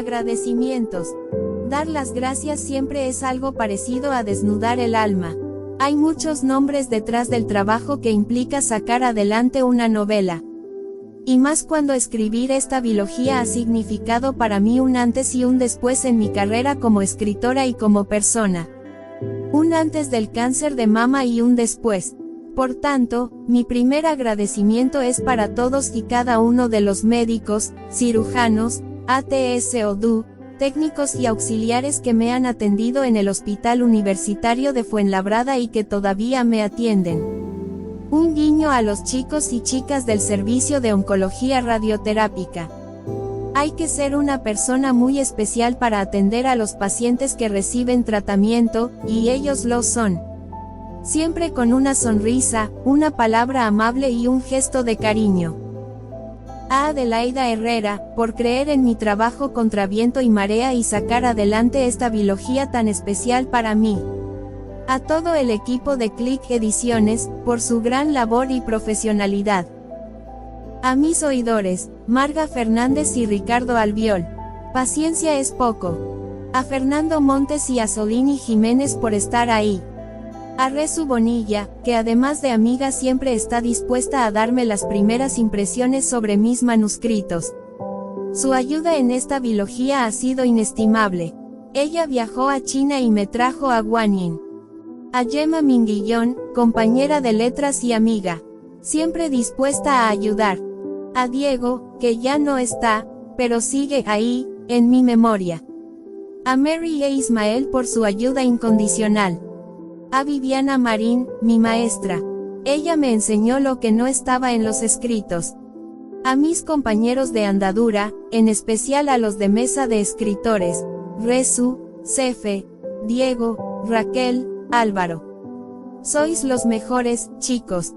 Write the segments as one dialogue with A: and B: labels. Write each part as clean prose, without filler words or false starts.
A: Agradecimientos. Dar las gracias siempre es algo parecido a desnudar el alma. Hay muchos nombres detrás del trabajo que implica sacar adelante una novela. Y más cuando escribir esta biología ha significado para mí un antes y un después en mi carrera como escritora y como persona. Un antes del cáncer de mama y un después. Por tanto, mi primer agradecimiento es para todos y cada uno de los médicos, cirujanos, ATS o DU, técnicos y auxiliares que me han atendido en el Hospital Universitario de Fuenlabrada y que todavía me atienden. Un guiño a los chicos y chicas del servicio de oncología radioterápica. Hay que ser una persona muy especial para atender a los pacientes que reciben tratamiento, y ellos lo son. Siempre con una sonrisa, una palabra amable y un gesto de cariño. A Adelaida Herrera, por creer en mi trabajo contra viento y marea y sacar adelante esta biología tan especial para mí. A todo el equipo de Click Ediciones, por su gran labor y profesionalidad. A mis oidores, Marga Fernández y Ricardo Albiol. Paciencia es poco. A Fernando Montes y a Solini Jiménez por estar ahí. A Rezu Bonilla, que además de amiga siempre está dispuesta a darme las primeras impresiones sobre mis manuscritos. Su ayuda en esta biología ha sido inestimable. Ella viajó a China y me trajo a Guanyin. A Gemma Minguillón, compañera de letras y amiga. Siempre dispuesta a ayudar. A Diego, que ya no está, pero sigue ahí, en mi memoria. A Mary e Ismael por su ayuda incondicional. A Viviana Marín, mi maestra. Ella me enseñó lo que no estaba en los escritos. A mis compañeros de andadura, en especial a los de mesa de escritores, Rezu, Cefe, Diego, Raquel, Álvaro. Sois los mejores, chicos.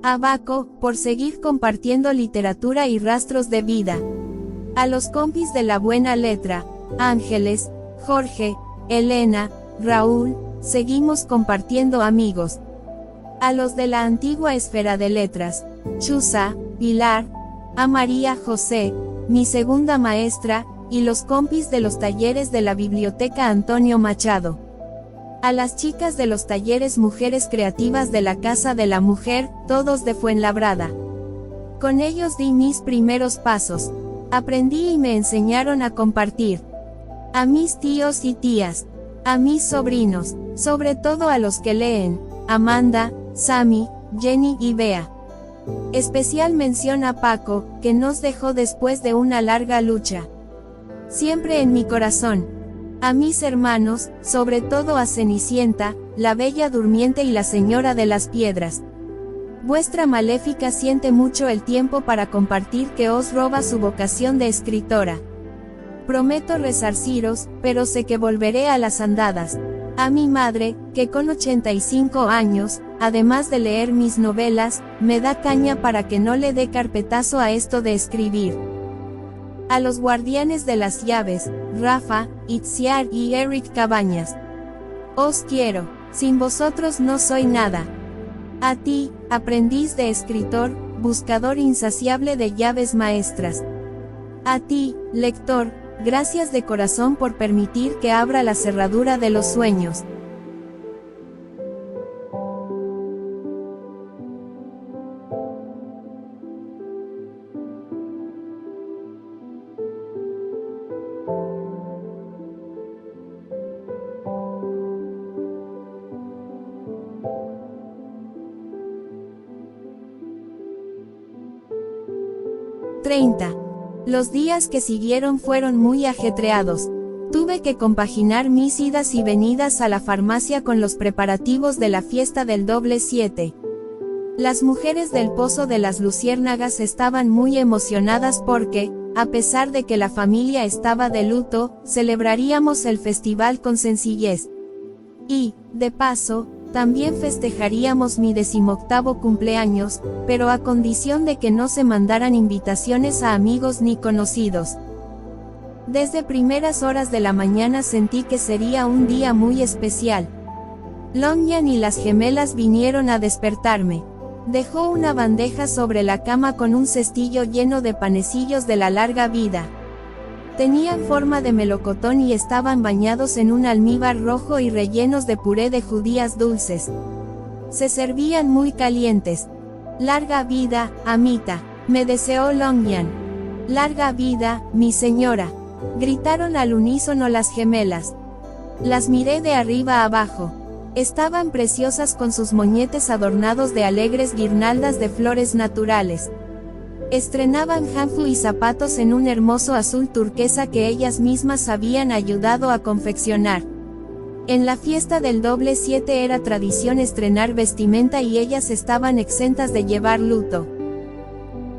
A: A Baco, por seguir compartiendo literatura y rastros de vida. A los compis de la buena letra, Ángeles, Jorge, Elena, Raúl, seguimos compartiendo amigos. A los de la antigua esfera de letras, Chusa, Pilar, a María José, mi segunda maestra, y los compis de los talleres de la Biblioteca Antonio Machado. A las chicas de los talleres Mujeres Creativas de la Casa de la Mujer, todos de Fuenlabrada. Con ellos di mis primeros pasos. Aprendí y me enseñaron a compartir. A mis tíos y tías. A mis sobrinos, sobre todo a los que leen, Amanda, Sammy, Jenny y Bea. Especial mención a Paco, que nos dejó después de una larga lucha. Siempre en mi corazón. A mis hermanos, sobre todo a Cenicienta, la Bella Durmiente y la Señora de las Piedras. Vuestra Maléfica siente mucho el tiempo para compartir que os roba su vocación de escritora. Prometo resarciros, pero sé que volveré a las andadas. A mi madre, que con 85 años, además de leer mis novelas, me da caña para que no le dé carpetazo a esto de escribir. A los guardianes de las llaves, Rafa, Itziar y Eric Cabañas. Os quiero, sin vosotros no soy nada. A ti, aprendiz de escritor, buscador insaciable de llaves maestras. A ti, lector, gracias de corazón por permitir que abra la cerradura de los sueños. Los días que siguieron fueron muy ajetreados. Tuve que compaginar mis idas y venidas a la farmacia con los preparativos de la fiesta del doble 7. Las mujeres del Pozo de las Luciérnagas estaban muy emocionadas porque, a pesar de que la familia estaba de luto, celebraríamos el festival con sencillez. Y, de paso, también festejaríamos mi 18º cumpleaños, pero a condición de que no se mandaran invitaciones a amigos ni conocidos. Desde primeras horas de la mañana sentí que sería un día muy especial. Longyan y las gemelas vinieron a despertarme. Dejó una bandeja sobre la cama con un cestillo lleno de panecillos de la larga vida. Tenían forma de melocotón y estaban bañados en un almíbar rojo y rellenos de puré de judías dulces. Se servían muy calientes. Larga vida, Amita, me deseó Longyan. Larga vida, mi señora. Gritaron al unísono las gemelas. Las miré de arriba abajo. Estaban preciosas con sus moñetes adornados de alegres guirnaldas de flores naturales. Estrenaban hanfu y zapatos en un hermoso azul turquesa que ellas mismas habían ayudado a confeccionar. En la fiesta del doble 7 era tradición estrenar vestimenta y ellas estaban exentas de llevar luto.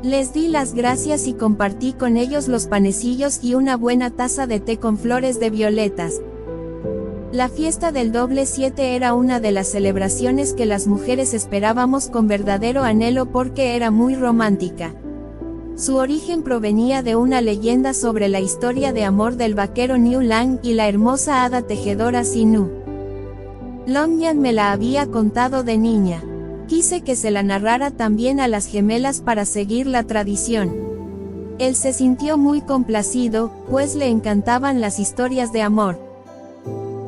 A: Les di las gracias y compartí con ellos los panecillos y una buena taza de té con flores de violetas. La fiesta del doble 7 era una de las celebraciones que las mujeres esperábamos con verdadero anhelo porque era muy romántica. Su origen provenía de una leyenda sobre la historia de amor del vaquero Niu Lang y la hermosa hada tejedora Sinu. Longyan me la había contado de niña. Quise que se la narrara también a las gemelas para seguir la tradición. Él se sintió muy complacido, pues le encantaban las historias de amor.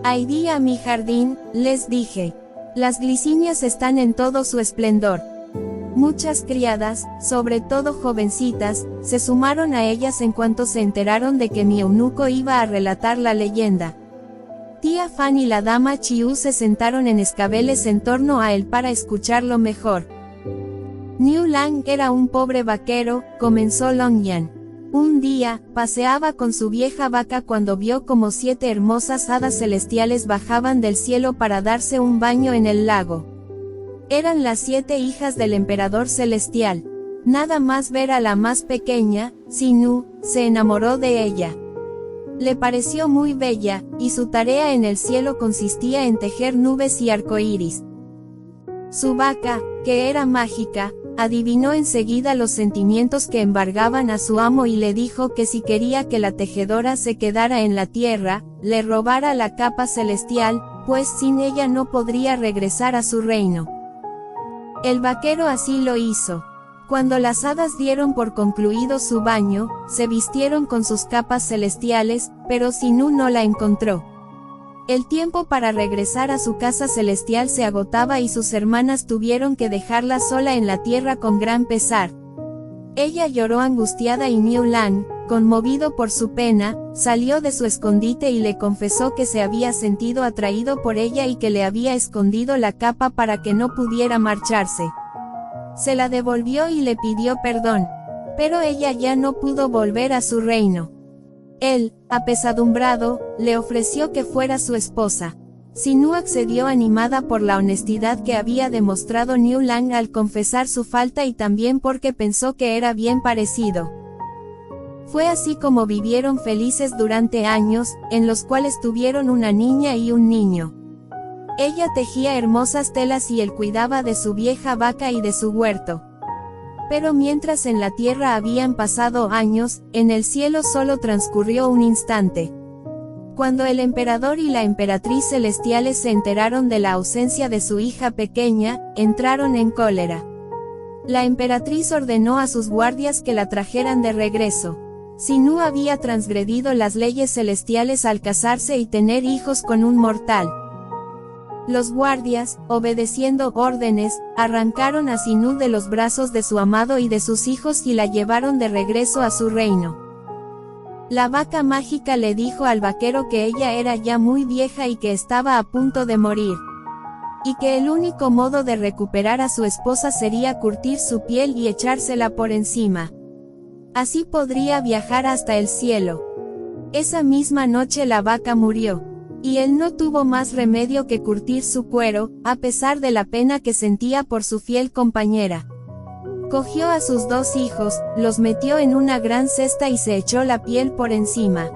A: «Aidí a mi jardín», les dije. «Las glicinias están en todo su esplendor». Muchas criadas, sobre todo jovencitas, se sumaron a ellas en cuanto se enteraron de que mi eunuco iba a relatar la leyenda. Tía Fan y la dama Chiu se sentaron en escabeles en torno a él para escucharlo mejor. Niu Lang era un pobre vaquero, comenzó Longyan. Un día, paseaba con su vieja vaca cuando vio como 7 hermosas hadas celestiales bajaban del cielo para darse un baño en el lago. Eran las 7 hijas del emperador celestial. Nada más ver a la más pequeña, Sinu, se enamoró de ella. Le pareció muy bella, y su tarea en el cielo consistía en tejer nubes y arcoíris. Su vaca, que era mágica, adivinó enseguida los sentimientos que embargaban a su amo y le dijo que si quería que la tejedora se quedara en la tierra, le robara la capa celestial, pues sin ella no podría regresar a su reino. El vaquero así lo hizo. Cuando las hadas dieron por concluido su baño, se vistieron con sus capas celestiales, pero Sinu no la encontró. El tiempo para regresar a su casa celestial se agotaba y sus hermanas tuvieron que dejarla sola en la tierra con gran pesar. Ella lloró angustiada y Niu Lang, conmovido por su pena, salió de su escondite y le confesó que se había sentido atraído por ella y que le había escondido la capa para que no pudiera marcharse. Se la devolvió y le pidió perdón, pero ella ya no pudo volver a su reino. Él, apesadumbrado, le ofreció que fuera su esposa. Sinu accedió animada por la honestidad que había demostrado Niu Lang al confesar su falta y también porque pensó que era bien parecido. Fue así como vivieron felices durante años, en los cuales tuvieron una niña y un niño. Ella tejía hermosas telas y él cuidaba de su vieja vaca y de su huerto. Pero mientras en la tierra habían pasado años, en el cielo solo transcurrió un instante. Cuando el emperador y la emperatriz celestiales se enteraron de la ausencia de su hija pequeña, entraron en cólera. La emperatriz ordenó a sus guardias que la trajeran de regreso. Sinu había transgredido las leyes celestiales al casarse y tener hijos con un mortal. Los guardias, obedeciendo órdenes, arrancaron a Sinu de los brazos de su amado y de sus hijos y la llevaron de regreso a su reino. La vaca mágica le dijo al vaquero que ella era ya muy vieja y que estaba a punto de morir. Y que el único modo de recuperar a su esposa sería curtir su piel y echársela por encima. Así podría viajar hasta el cielo. Esa misma noche la vaca murió. Y él no tuvo más remedio que curtir su cuero, a pesar de la pena que sentía por su fiel compañera. Cogió a sus 2 hijos, los metió en una gran cesta y se echó la piel por encima.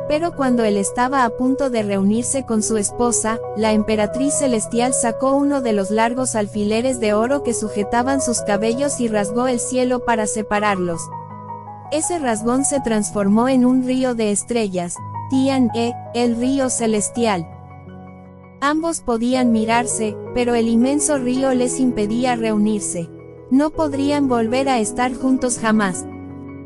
A: Pero cuando él estaba a punto de reunirse con su esposa, la emperatriz celestial sacó uno de los largos alfileres de oro que sujetaban sus cabellos y rasgó el cielo para separarlos. Ese rasgón se transformó en un río de estrellas, Tian-e, el río celestial. Ambos podían mirarse, pero el inmenso río les impedía reunirse. No podrían volver a estar juntos jamás.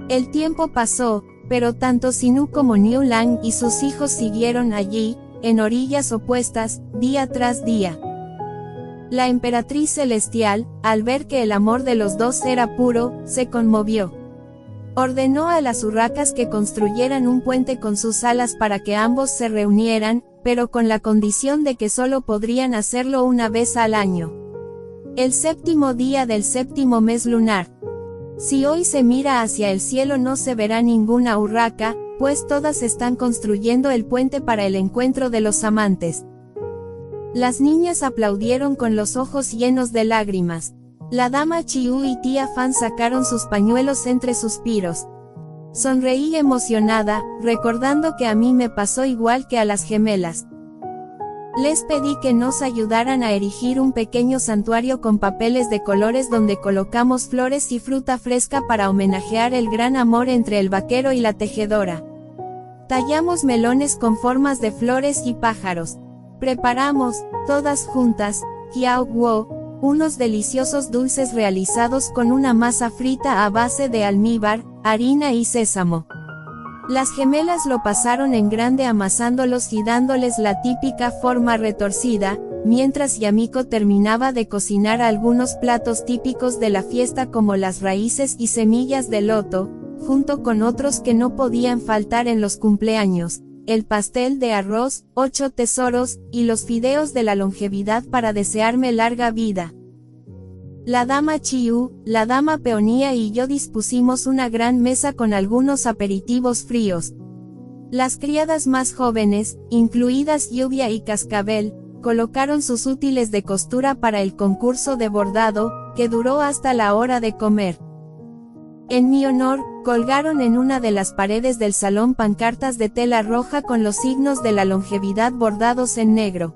A: El tiempo pasó, pero tanto Sinú como Niu Lang y sus hijos siguieron allí, en orillas opuestas, día tras día. La emperatriz celestial, al ver que el amor de los dos era puro, se conmovió. Ordenó a las urracas que construyeran un puente con sus alas para que ambos se reunieran, pero con la condición de que solo podrían hacerlo una vez al año. El 7º día del 7º mes lunar. Si hoy se mira hacia el cielo no se verá ninguna urraca, pues todas están construyendo el puente para el encuentro de los amantes. Las niñas aplaudieron con los ojos llenos de lágrimas. La dama Chiu y tía Fan sacaron sus pañuelos entre suspiros. Sonreí emocionada, recordando que a mí me pasó igual que a las gemelas. Les pedí que nos ayudaran a erigir un pequeño santuario con papeles de colores donde colocamos flores y fruta fresca para homenajear el gran amor entre el vaquero y la tejedora. Tallamos melones con formas de flores y pájaros. Preparamos, todas juntas, Kiao Guo, unos deliciosos dulces realizados con una masa frita a base de almíbar, harina y sésamo. Las gemelas lo pasaron en grande amasándolos y dándoles la típica forma retorcida, mientras Yamiko terminaba de cocinar algunos platos típicos de la fiesta como las raíces y semillas de loto, junto con otros que no podían faltar en los cumpleaños, el pastel de arroz, 8 tesoros, y los fideos de la longevidad para desearme larga vida. La dama Chiu, la dama Peonía y yo dispusimos una gran mesa con algunos aperitivos fríos. Las criadas más jóvenes, incluidas Lluvia y Cascabel, colocaron sus útiles de costura para el concurso de bordado, que duró hasta la hora de comer. En mi honor, colgaron en una de las paredes del salón pancartas de tela roja con los signos de la longevidad bordados en negro.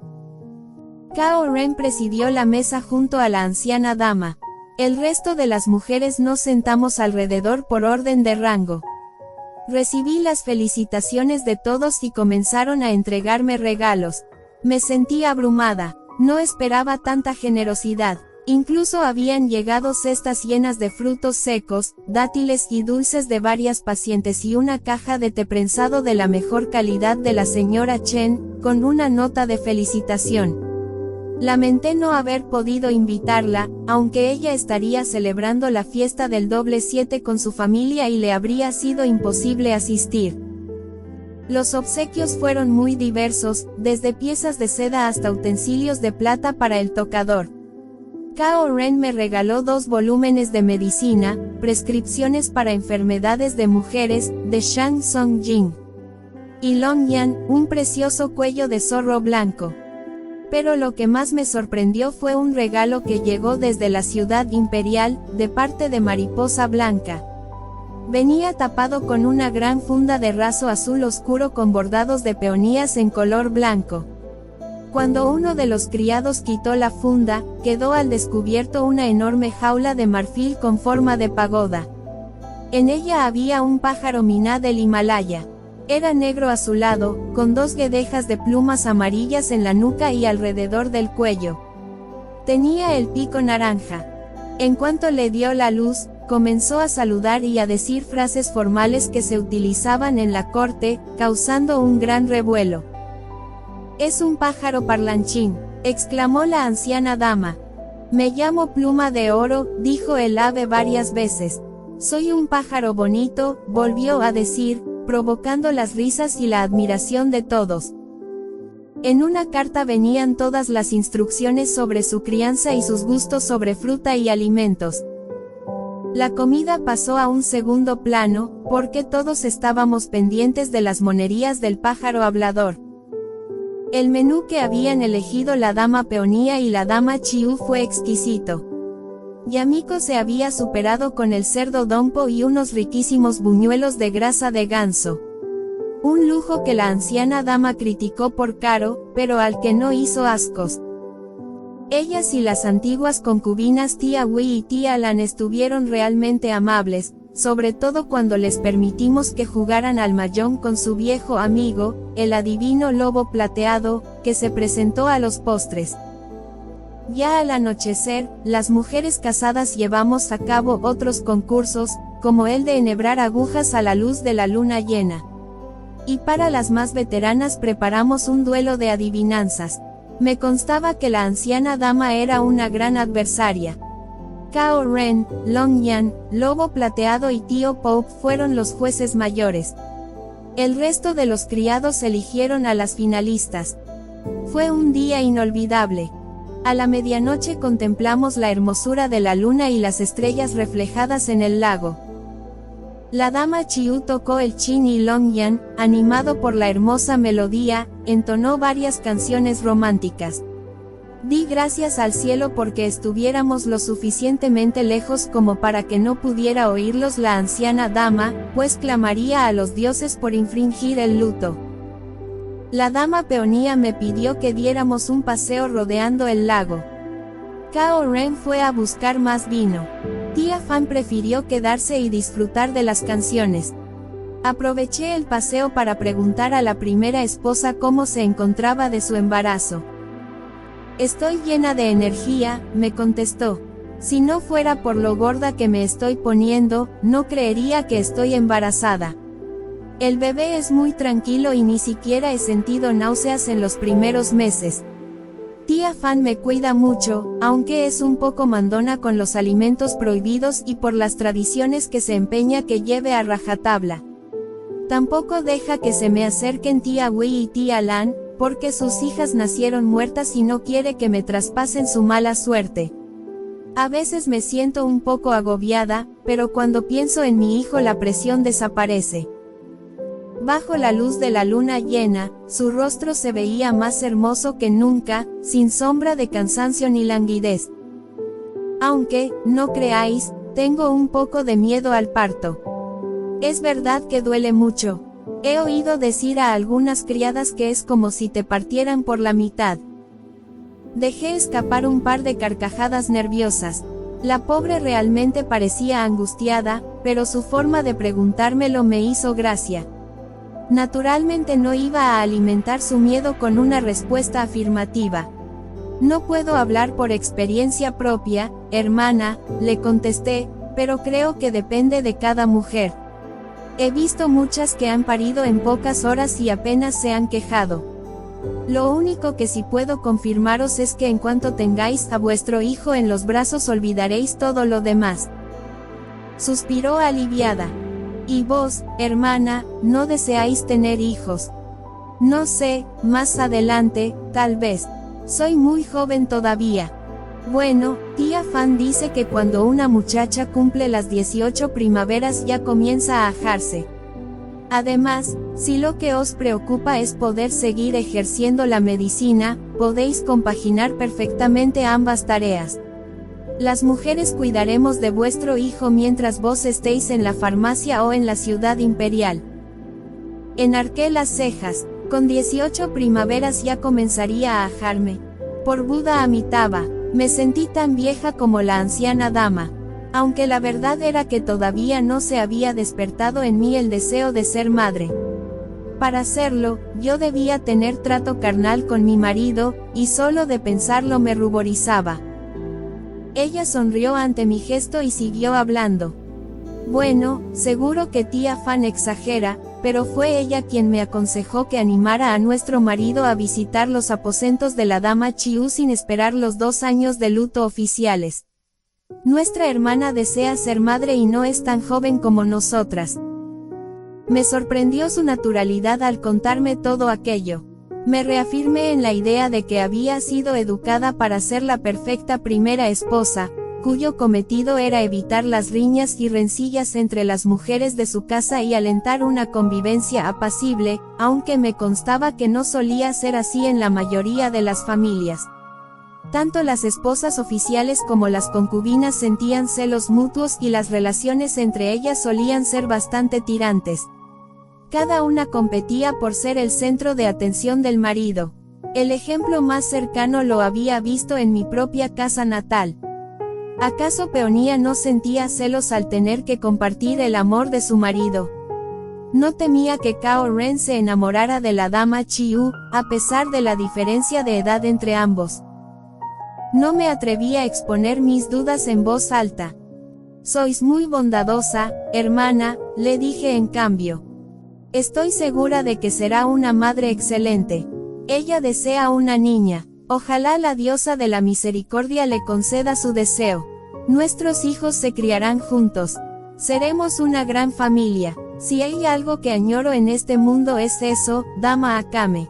A: Cao Ren presidió la mesa junto a la anciana dama. El resto de las mujeres nos sentamos alrededor por orden de rango. Recibí las felicitaciones de todos y comenzaron a entregarme regalos. Me sentí abrumada, no esperaba tanta generosidad. Incluso habían llegado cestas llenas de frutos secos, dátiles y dulces de varias pacientes y una caja de té prensado de la mejor calidad de la señora Chen, con una nota de felicitación. Lamenté no haber podido invitarla, aunque ella estaría celebrando la fiesta del doble 7 con su familia y le habría sido imposible asistir. Los obsequios fueron muy diversos, desde piezas de seda hasta utensilios de plata para el tocador. Cao Ren me regaló 2 volúmenes de medicina, prescripciones para enfermedades de mujeres, de Shang Song Jing. Y Long Yan, un precioso cuello de zorro blanco. Pero lo que más me sorprendió fue un regalo que llegó desde la ciudad imperial, de parte de Mariposa Blanca. Venía tapado con una gran funda de raso azul oscuro con bordados de peonías en color blanco. Cuando uno de los criados quitó la funda, quedó al descubierto una enorme jaula de marfil con forma de pagoda. En ella había un pájaro miná del Himalaya. Era negro azulado, con 2 guedejas de plumas amarillas en la nuca y alrededor del cuello. Tenía el pico naranja. En cuanto le dio la luz, comenzó a saludar y a decir frases formales que se utilizaban en la corte, causando un gran revuelo. «Es un pájaro parlanchín», exclamó la anciana dama. «Me llamo Pluma de Oro», dijo el ave varias veces. «Soy un pájaro bonito», volvió a decir, provocando las risas y la admiración de todos. En una carta venían todas las instrucciones sobre su crianza y sus gustos sobre fruta y alimentos. La comida pasó a un segundo plano, porque todos estábamos pendientes de las monerías del pájaro hablador. El menú que habían elegido la dama Peonía y la dama Chiu fue exquisito. Yamiko se había superado con el cerdo dompo y unos riquísimos buñuelos de grasa de ganso. Un lujo que la anciana dama criticó por caro, pero al que no hizo ascos. Ellas y las antiguas concubinas tía Wei y tía Lan estuvieron realmente amables, sobre todo cuando les permitimos que jugaran al mahjong con su viejo amigo, el adivino lobo plateado, que se presentó a los postres. Ya al anochecer, las mujeres casadas llevamos a cabo otros concursos, como el de enhebrar agujas a la luz de la luna llena. Y para las más veteranas preparamos un duelo de adivinanzas. Me constaba que la anciana dama era una gran adversaria. Cao Ren, Long Yan, Lobo Plateado y Tío Pope fueron los jueces mayores. El resto de los criados eligieron a las finalistas. Fue un día inolvidable. A la medianoche contemplamos la hermosura de la luna y las estrellas reflejadas en el lago. La dama Chiu tocó el chin y Long Yan, animado por la hermosa melodía, entonó varias canciones románticas. Di gracias al cielo porque estuviéramos lo suficientemente lejos como para que no pudiera oírlos la anciana dama, pues clamaría a los dioses por infringir el luto. La dama peonía me pidió que diéramos un paseo rodeando el lago. Cao Ren fue a buscar más vino. Tía Fan prefirió quedarse y disfrutar de las canciones. Aproveché el paseo para preguntar a la primera esposa cómo se encontraba de su embarazo. Estoy llena de energía, me contestó. Si no fuera por lo gorda que me estoy poniendo, no creería que estoy embarazada. El bebé es muy tranquilo y ni siquiera he sentido náuseas en los primeros meses. Tía Fan me cuida mucho, aunque es un poco mandona con los alimentos prohibidos y por las tradiciones que se empeña que lleve a rajatabla. Tampoco deja que se me acerquen tía Wei y tía Lan, porque sus hijas nacieron muertas y no quiere que me traspasen su mala suerte. A veces me siento un poco agobiada, pero cuando pienso en mi hijo la presión desaparece. Bajo la luz de la luna llena, su rostro se veía más hermoso que nunca, sin sombra de cansancio ni languidez. Aunque, no creáis, tengo un poco de miedo al parto. Es verdad que duele mucho. He oído decir a algunas criadas que es como si te partieran por la mitad. Dejé escapar un par de carcajadas nerviosas. La pobre realmente parecía angustiada, pero su forma de preguntármelo me hizo gracia. Naturalmente no iba a alimentar su miedo con una respuesta afirmativa. No puedo hablar por experiencia propia, hermana, le contesté, pero creo que depende de cada mujer. He visto muchas que han parido en pocas horas y apenas se han quejado. Lo único que sí puedo confirmaros es que en cuanto tengáis a vuestro hijo en los brazos olvidaréis todo lo demás. Suspiró aliviada. Y vos, hermana, no deseáis tener hijos. No sé, más adelante, tal vez. Soy muy joven todavía. Bueno, tía Fan dice que cuando una muchacha cumple las 18 primaveras ya comienza a ajarse. Además, si lo que os preocupa es poder seguir ejerciendo la medicina, podéis compaginar perfectamente ambas tareas. Las mujeres cuidaremos de vuestro hijo mientras vos estéis en la farmacia o en la ciudad imperial. Enarqué las cejas. Con 18 primaveras ya comenzaría a ajarme. Por Buda Amitabha, me sentí tan vieja como la anciana dama. Aunque la verdad era que todavía no se había despertado en mí el deseo de ser madre. Para hacerlo, yo debía tener trato carnal con mi marido, y solo de pensarlo me ruborizaba. Ella sonrió ante mi gesto y siguió hablando. Bueno, seguro que tía Fan exagera, pero fue ella quien me aconsejó que animara a nuestro marido a visitar los aposentos de la dama Chiu sin esperar los 2 años de luto oficiales. Nuestra hermana desea ser madre y no es tan joven como nosotras. Me sorprendió su naturalidad al contarme todo aquello. Me reafirmé en la idea de que había sido educada para ser la perfecta primera esposa, cuyo cometido era evitar las riñas y rencillas entre las mujeres de su casa y alentar una convivencia apacible, aunque me constaba que no solía ser así en la mayoría de las familias. Tanto las esposas oficiales como las concubinas sentían celos mutuos y las relaciones entre ellas solían ser bastante tirantes. Cada una competía por ser el centro de atención del marido. El ejemplo más cercano lo había visto en mi propia casa natal. ¿Acaso Peonía no sentía celos al tener que compartir el amor de su marido? No temía que Cao Ren se enamorara de la dama Chiu, a pesar de la diferencia de edad entre ambos. No me atreví a exponer mis dudas en voz alta. Sois muy bondadosa, hermana, le dije en cambio. Estoy segura de que será una madre excelente. Ella desea una niña. Ojalá la diosa de la misericordia le conceda su deseo. Nuestros hijos se criarán juntos. Seremos una gran familia. Si hay algo que añoro en este mundo es eso, dama Akame.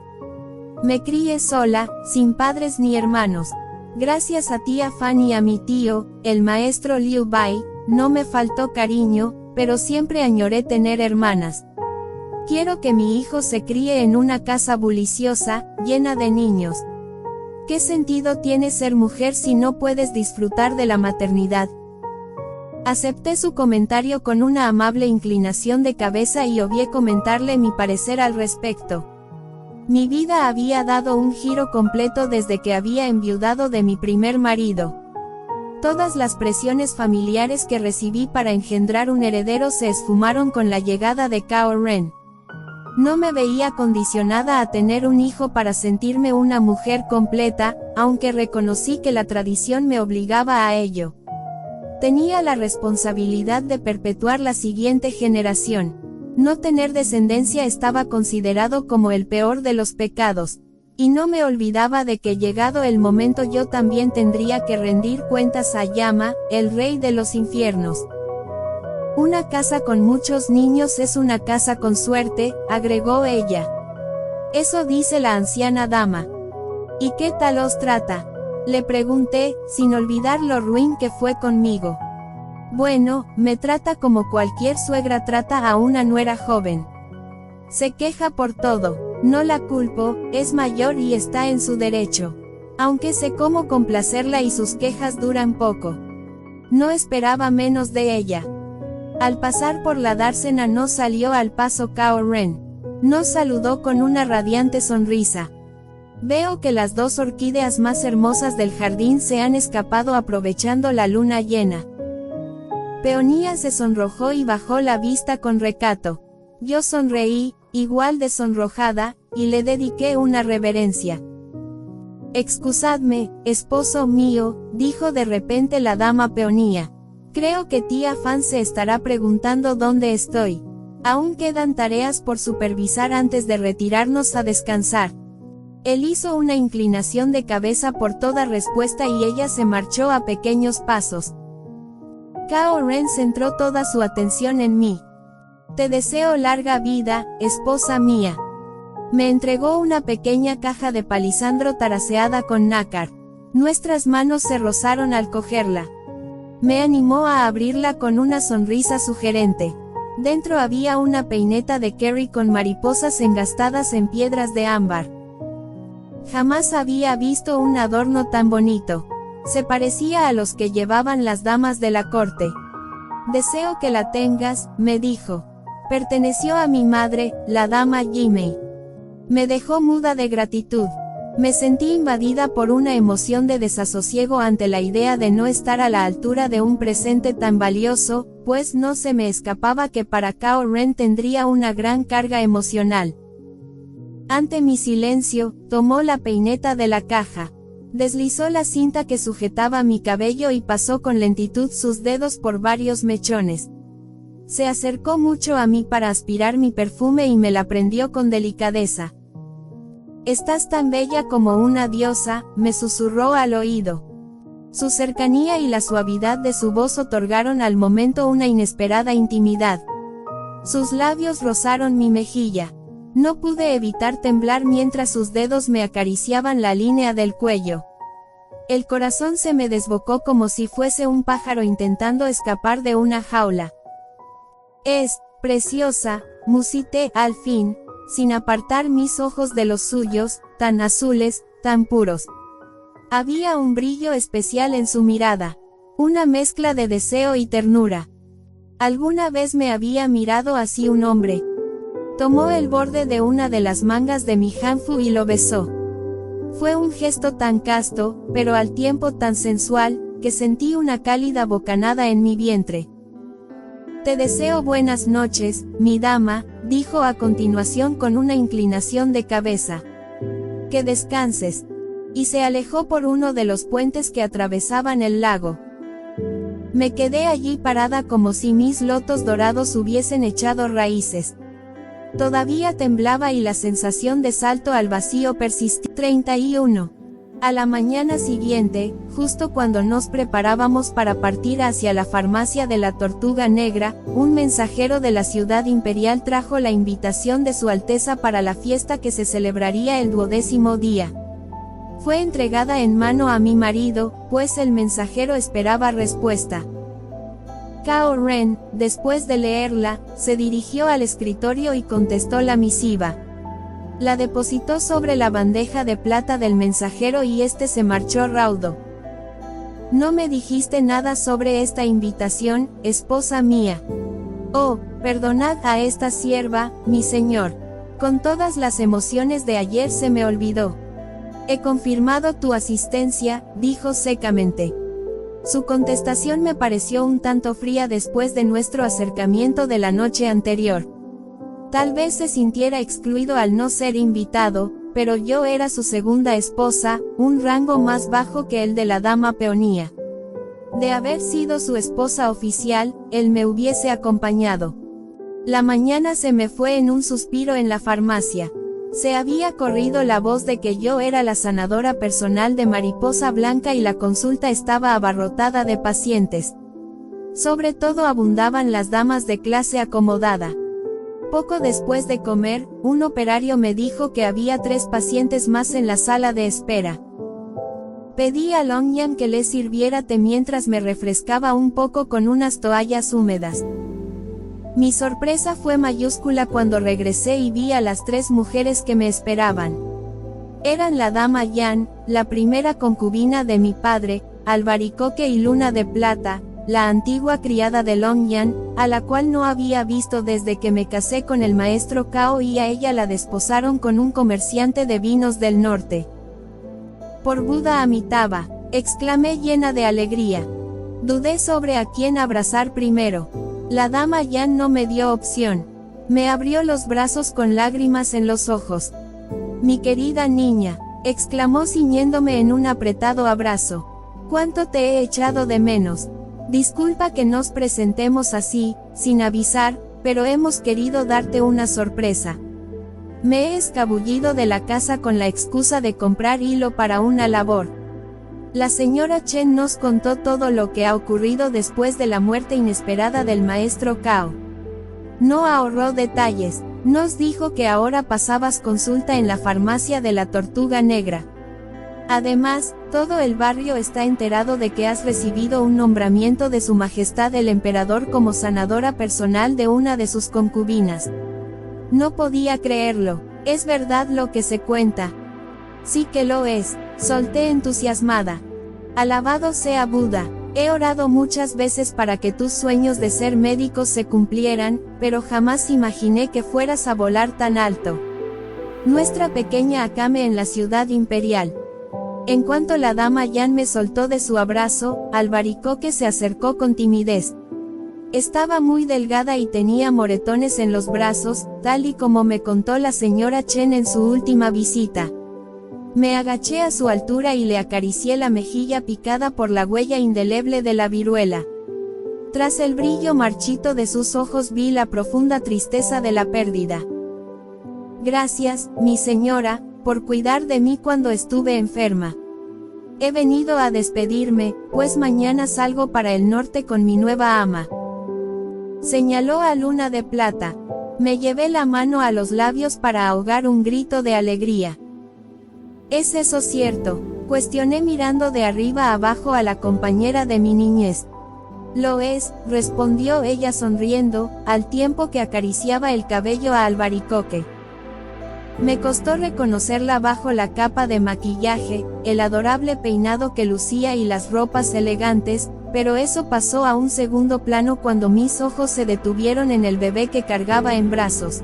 A: Me crié sola, sin padres ni hermanos. Gracias a tía Fan y a mi tío, el maestro Liu Bai, no me faltó cariño, pero siempre añoré tener hermanas. Quiero que mi hijo se críe en una casa bulliciosa, llena de niños. ¿Qué sentido tiene ser mujer si no puedes disfrutar de la maternidad? Acepté su comentario con una amable inclinación de cabeza y obvié comentarle mi parecer al respecto. Mi vida había dado un giro completo desde que había enviudado de mi primer marido. Todas las presiones familiares que recibí para engendrar un heredero se esfumaron con la llegada de Cao Ren. No me veía condicionada a tener un hijo para sentirme una mujer completa, aunque reconocí que la tradición me obligaba a ello. Tenía la responsabilidad de perpetuar la siguiente generación. No tener descendencia estaba considerado como el peor de los pecados, y no me olvidaba de que llegado el momento yo también tendría que rendir cuentas a Yama, el rey de los infiernos. Una casa con muchos niños es una casa con suerte, agregó ella. Eso dice la anciana dama. ¿Y qué tal os trata? Le pregunté, sin olvidar lo ruin que fue conmigo. Bueno, me trata como cualquier suegra trata a una nuera joven. Se queja por todo, no la culpo, es mayor y está en su derecho. Aunque sé cómo complacerla y sus quejas duran poco. No esperaba menos de ella. Al pasar por la dársena no salió al paso Cao Ren. Nos saludó con una radiante sonrisa. Veo que las dos orquídeas más hermosas del jardín se han escapado aprovechando la luna llena. Peonía se sonrojó y bajó la vista con recato. Yo sonreí, igual de sonrojada, y le dediqué una reverencia. Excusadme, esposo mío, dijo de repente la dama Peonía. Creo que tía Fan se estará preguntando dónde estoy. Aún quedan tareas por supervisar antes de retirarnos a descansar. Él hizo una inclinación de cabeza por toda respuesta y ella se marchó a pequeños pasos. Cao Ren centró toda su atención en mí. Te deseo larga vida, esposa mía. Me entregó una pequeña caja de palisandro taraseada con nácar. Nuestras manos se rozaron al cogerla. Me animó a abrirla con una sonrisa sugerente. Dentro había una peineta de Kerry con mariposas engastadas en piedras de ámbar. Jamás había visto un adorno tan bonito. Se parecía a los que llevaban las damas de la corte. Deseo que la tengas, me dijo. Perteneció a mi madre, la dama Jimei. Me dejó muda de gratitud. Me sentí invadida por una emoción de desasosiego ante la idea de no estar a la altura de un presente tan valioso, pues no se me escapaba que para Cao Ren tendría una gran carga emocional. Ante mi silencio, tomó la peineta de la caja. Deslizó la cinta que sujetaba mi cabello y pasó con lentitud sus dedos por varios mechones. Se acercó mucho a mí para aspirar mi perfume y me la prendió con delicadeza. Estás tan bella como una diosa, me susurró al oído. Su cercanía y la suavidad de su voz otorgaron al momento una inesperada intimidad. Sus labios rozaron mi mejilla. No pude evitar temblar mientras sus dedos me acariciaban la línea del cuello. El corazón se me desbocó como si fuese un pájaro intentando escapar de una jaula. Es preciosa, musité al fin, sin apartar mis ojos de los suyos, tan azules, tan puros. Había un brillo especial en su mirada, una mezcla de deseo y ternura. Alguna vez me había mirado así un hombre. Tomó el borde de una de las mangas de mi hanfu y lo besó. Fue un gesto tan casto, pero al tiempo tan sensual, que sentí una cálida bocanada en mi vientre. Te deseo buenas noches, mi dama, dijo a continuación con una inclinación de cabeza. Que descanses. Y se alejó por uno de los puentes que atravesaban el lago. Me quedé allí parada como si mis lotos dorados hubiesen echado raíces. Todavía temblaba y la sensación de salto al vacío persistía. 31. A la mañana siguiente, justo cuando nos preparábamos para partir hacia la farmacia de la Tortuga Negra, un mensajero de la ciudad imperial trajo la invitación de Su Alteza para la fiesta que se celebraría el 12º día. Fue entregada en mano a mi marido, pues el mensajero esperaba respuesta. Cao Ren, después de leerla, se dirigió al escritorio y contestó la misiva. La depositó sobre la bandeja de plata del mensajero y este se marchó raudo. No me dijiste nada sobre esta invitación, esposa mía. Oh, perdonad a esta sierva, mi señor. Con todas las emociones de ayer se me olvidó. He confirmado tu asistencia, dijo secamente. Su contestación me pareció un tanto fría después de nuestro acercamiento de la noche anterior. Tal vez se sintiera excluido al no ser invitado, pero yo era su segunda esposa, un rango más bajo que el de la dama peonía. De haber sido su esposa oficial, él me hubiese acompañado. La mañana se me fue en un suspiro en la farmacia. Se había corrido la voz de que yo era la sanadora personal de Mariposa Blanca y la consulta estaba abarrotada de pacientes. Sobre todo abundaban las damas de clase acomodada. Poco después de comer, un operario me dijo que había 3 pacientes más en la sala de espera. Pedí a Longyan que le sirviera té mientras me refrescaba un poco con unas toallas húmedas. Mi sorpresa fue mayúscula cuando regresé y vi a las 3 mujeres que me esperaban. Eran la dama Yan, la primera concubina de mi padre, Albaricoque y Luna de Plata, la antigua criada de Longyan, a la cual no había visto desde que me casé con el maestro Cao y a ella la desposaron con un comerciante de vinos del norte. Por Buda Amitabha, exclamé llena de alegría. Dudé sobre a quién abrazar primero. La dama Yan no me dio opción. Me abrió los brazos con lágrimas en los ojos. Mi querida niña, exclamó ciñéndome en un apretado abrazo. ¿Cuánto te he echado de menos? Disculpa que nos presentemos así, sin avisar, pero hemos querido darte una sorpresa. Me he escabullido de la casa con la excusa de comprar hilo para una labor. La señora Chen nos contó todo lo que ha ocurrido después de la muerte inesperada del maestro Cao. No ahorró detalles, nos dijo que ahora pasabas consulta en la farmacia de la Tortuga Negra. Además, todo el barrio está enterado de que has recibido un nombramiento de Su Majestad el Emperador como sanadora personal de una de sus concubinas. No podía creerlo. ¿Es verdad lo que se cuenta? Sí que lo es, solté entusiasmada. Alabado sea Buda. He orado muchas veces para que tus sueños de ser médico se cumplieran, pero jamás imaginé que fueras a volar tan alto. Nuestra pequeña Akame en la ciudad imperial. En cuanto la dama Yan me soltó de su abrazo, Albaricoque se acercó con timidez. Estaba muy delgada y tenía moretones en los brazos, tal y como me contó la señora Chen en su última visita. Me agaché a su altura y le acaricié la mejilla picada por la huella indeleble de la viruela. Tras el brillo marchito de sus ojos vi la profunda tristeza de la pérdida. Gracias, mi señora, por cuidar de mí cuando estuve enferma. He venido a despedirme, pues mañana salgo para el norte con mi nueva ama. Señaló a Luna de Plata. Me llevé la mano a los labios para ahogar un grito de alegría. ¿Es eso cierto?, cuestioné mirando de arriba abajo a la compañera de mi niñez. Lo es, respondió ella sonriendo, al tiempo que acariciaba el cabello a Albaricoque. Me costó reconocerla bajo la capa de maquillaje, el adorable peinado que lucía y las ropas elegantes, pero eso pasó a un segundo plano cuando mis ojos se detuvieron en el bebé que cargaba en brazos.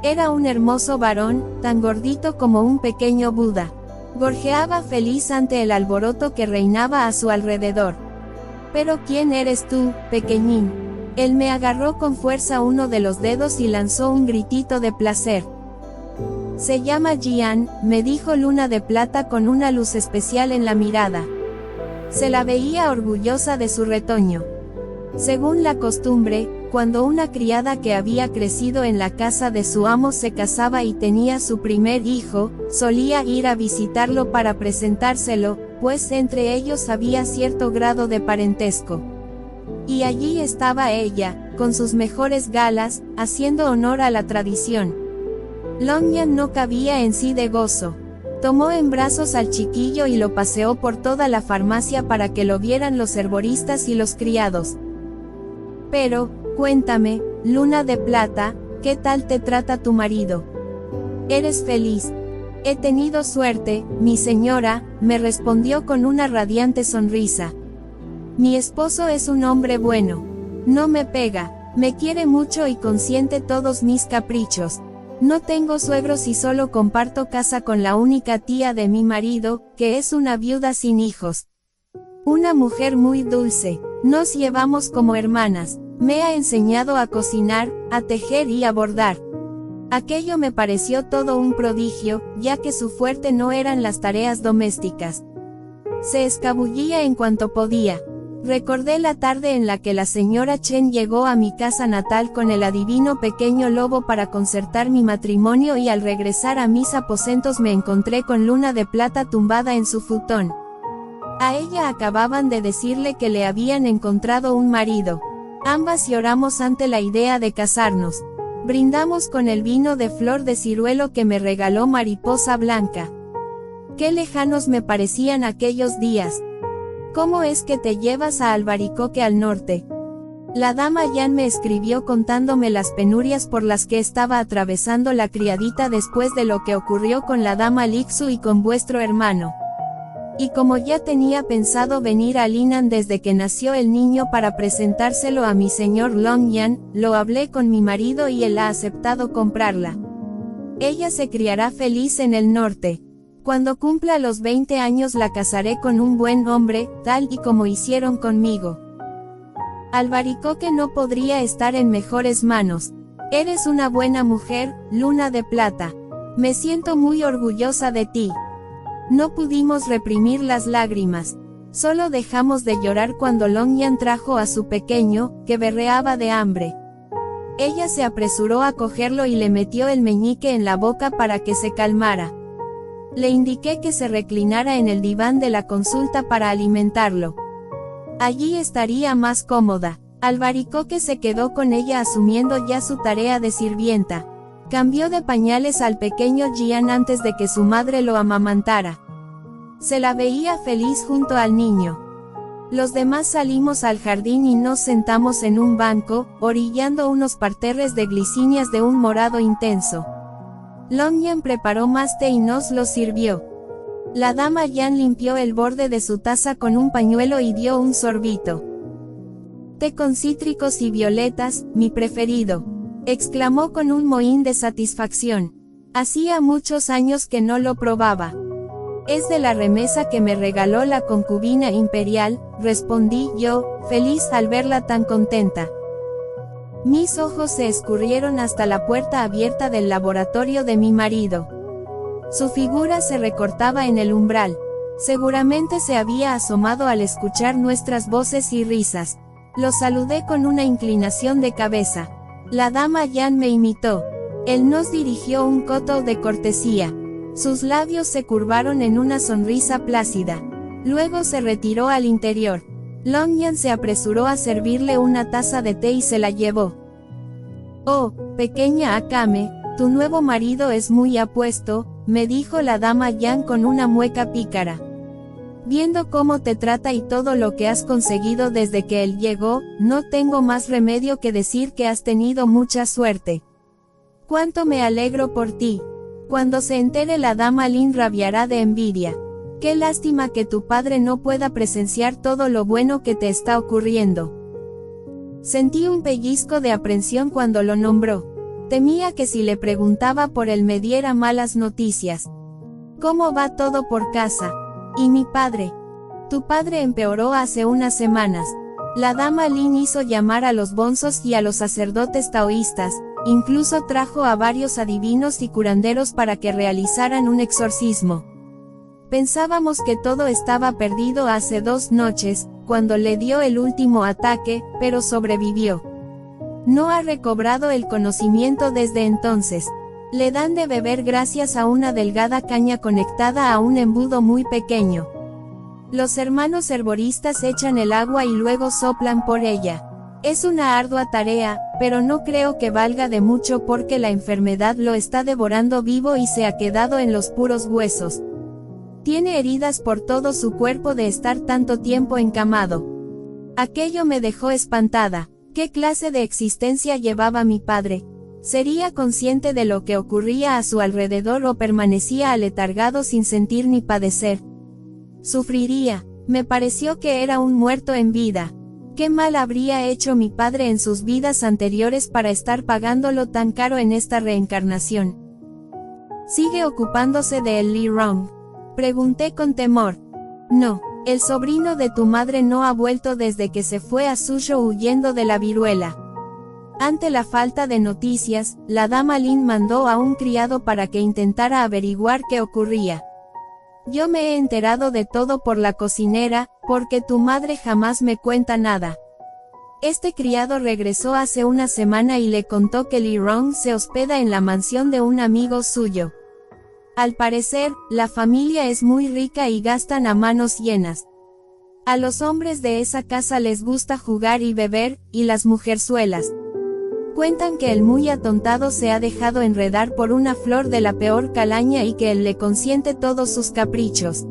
A: Era un hermoso varón, tan gordito como un pequeño Buda. Gorjeaba feliz ante el alboroto que reinaba a su alrededor. «¿Pero quién eres tú, pequeñín?». Él me agarró con fuerza uno de los dedos y lanzó un gritito de placer. «Se llama Jian», me dijo Luna de Plata con una luz especial en la mirada. Se la veía orgullosa de su retoño. Según la costumbre, cuando una criada que había crecido en la casa de su amo se casaba y tenía su primer hijo, solía ir a visitarlo para presentárselo, pues entre ellos había cierto grado de parentesco. Y allí estaba ella, con sus mejores galas, haciendo honor a la tradición. Longyan no cabía en sí de gozo. Tomó en brazos al chiquillo y lo paseó por toda la farmacia para que lo vieran los herboristas y los criados. Pero, cuéntame, Luna de Plata, ¿qué tal te trata tu marido? ¿Eres feliz? He tenido suerte, mi señora, me respondió con una radiante sonrisa. Mi esposo es un hombre bueno. No me pega, me quiere mucho y consiente todos mis caprichos. No tengo suegros y solo comparto casa con la única tía de mi marido, que es una viuda sin hijos. Una mujer muy dulce. Nos llevamos como hermanas. Me ha enseñado a cocinar, a tejer y a bordar. Aquello me pareció todo un prodigio, ya que su fuerte no eran las tareas domésticas. Se escabullía en cuanto podía. Recordé la tarde en la que la señora Chen llegó a mi casa natal con el adivino pequeño lobo para concertar mi matrimonio y al regresar a mis aposentos me encontré con Luna de Plata tumbada en su futón. A ella acababan de decirle que le habían encontrado un marido. Ambas lloramos ante la idea de casarnos. Brindamos con el vino de flor de ciruelo que me regaló Mariposa Blanca. Qué lejanos me parecían aquellos días. ¿Cómo es que te llevas a Albaricoque al norte? La dama Yan me escribió contándome las penurias por las que estaba atravesando la criadita después de lo que ocurrió con la dama Lixu y con vuestro hermano. Y como ya tenía pensado venir a Linan desde que nació el niño para presentárselo a mi señor Longyan, lo hablé con mi marido y él ha aceptado comprarla. Ella se criará feliz en el norte. Cuando cumpla los 20 años la casaré con un buen hombre, tal y como hicieron conmigo. Albaricoque no podría estar en mejores manos. Eres una buena mujer, Luna de Plata. Me siento muy orgullosa de ti. No pudimos reprimir las lágrimas. Solo dejamos de llorar cuando Longyan trajo a su pequeño, que berreaba de hambre. Ella se apresuró a cogerlo y le metió el meñique en la boca para que se calmara. Le indiqué que se reclinara en el diván de la consulta para alimentarlo. Allí estaría más cómoda. Albaricoque se quedó con ella asumiendo ya su tarea de sirvienta. Cambió de pañales al pequeño Jian antes de que su madre lo amamantara. Se la veía feliz junto al niño. Los demás salimos al jardín y nos sentamos en un banco, orillando unos parterres de glicinias de un morado intenso. Longyan preparó más té y nos lo sirvió. La dama Yan limpió el borde de su taza con un pañuelo y dio un sorbito. Té con cítricos y violetas, mi preferido, exclamó con un mohín de satisfacción. Hacía muchos años que no lo probaba. Es de la remesa que me regaló la concubina imperial, respondí yo, feliz al verla tan contenta. Mis ojos se escurrieron hasta la puerta abierta del laboratorio de mi marido. Su figura se recortaba en el umbral. Seguramente se había asomado al escuchar nuestras voces y risas. Lo saludé con una inclinación de cabeza. La dama Yan me imitó. Él nos dirigió un coto de cortesía. Sus labios se curvaron en una sonrisa plácida. Luego se retiró al interior. Longyan se apresuró a servirle una taza de té y se la llevó. Oh, pequeña Akame, tu nuevo marido es muy apuesto, me dijo la dama Yan con una mueca pícara. Viendo cómo te trata y todo lo que has conseguido desde que él llegó, no tengo más remedio que decir que has tenido mucha suerte. Cuánto me alegro por ti. Cuando se entere la dama Lin rabiará de envidia. Qué lástima que tu padre no pueda presenciar todo lo bueno que te está ocurriendo. Sentí un pellizco de aprensión cuando lo nombró. Temía que si le preguntaba por él me diera malas noticias. ¿Cómo va todo por casa? ¿Y mi padre? Tu padre empeoró hace unas semanas. La dama Lin hizo llamar a los bonzos y a los sacerdotes taoístas, incluso trajo a varios adivinos y curanderos para que realizaran un exorcismo. Pensábamos que todo estaba perdido hace 2 noches, cuando le dio el último ataque, pero sobrevivió. No ha recobrado el conocimiento desde entonces. Le dan de beber gracias a una delgada caña conectada a un embudo muy pequeño. Los hermanos herboristas echan el agua y luego soplan por ella. Es una ardua tarea, pero no creo que valga de mucho porque la enfermedad lo está devorando vivo y se ha quedado en los puros huesos. Tiene heridas por todo su cuerpo de estar tanto tiempo encamado. Aquello me dejó espantada. ¿Qué clase de existencia llevaba mi padre? ¿Sería consciente de lo que ocurría a su alrededor o permanecía aletargado sin sentir ni padecer? Sufriría. Me pareció que era un muerto en vida. ¿Qué mal habría hecho mi padre en sus vidas anteriores para estar pagándolo tan caro en esta reencarnación? ¿Sigue ocupándose de Lee Rong? Pregunté con temor. No, el sobrino de tu madre no ha vuelto desde que se fue a Suzhou huyendo de la viruela. Ante la falta de noticias, la dama Lin mandó a un criado para que intentara averiguar qué ocurría. Yo me he enterado de todo por la cocinera, porque tu madre jamás me cuenta nada. Este criado regresó hace una semana y le contó que Lee Rong se hospeda en la mansión de un amigo suyo. Al parecer, la familia es muy rica y gastan a manos llenas. A los hombres de esa casa les gusta jugar y beber, y las mujerzuelas. Cuentan que el muy atontado se ha dejado enredar por una flor de la peor calaña y que él le consiente todos sus caprichos.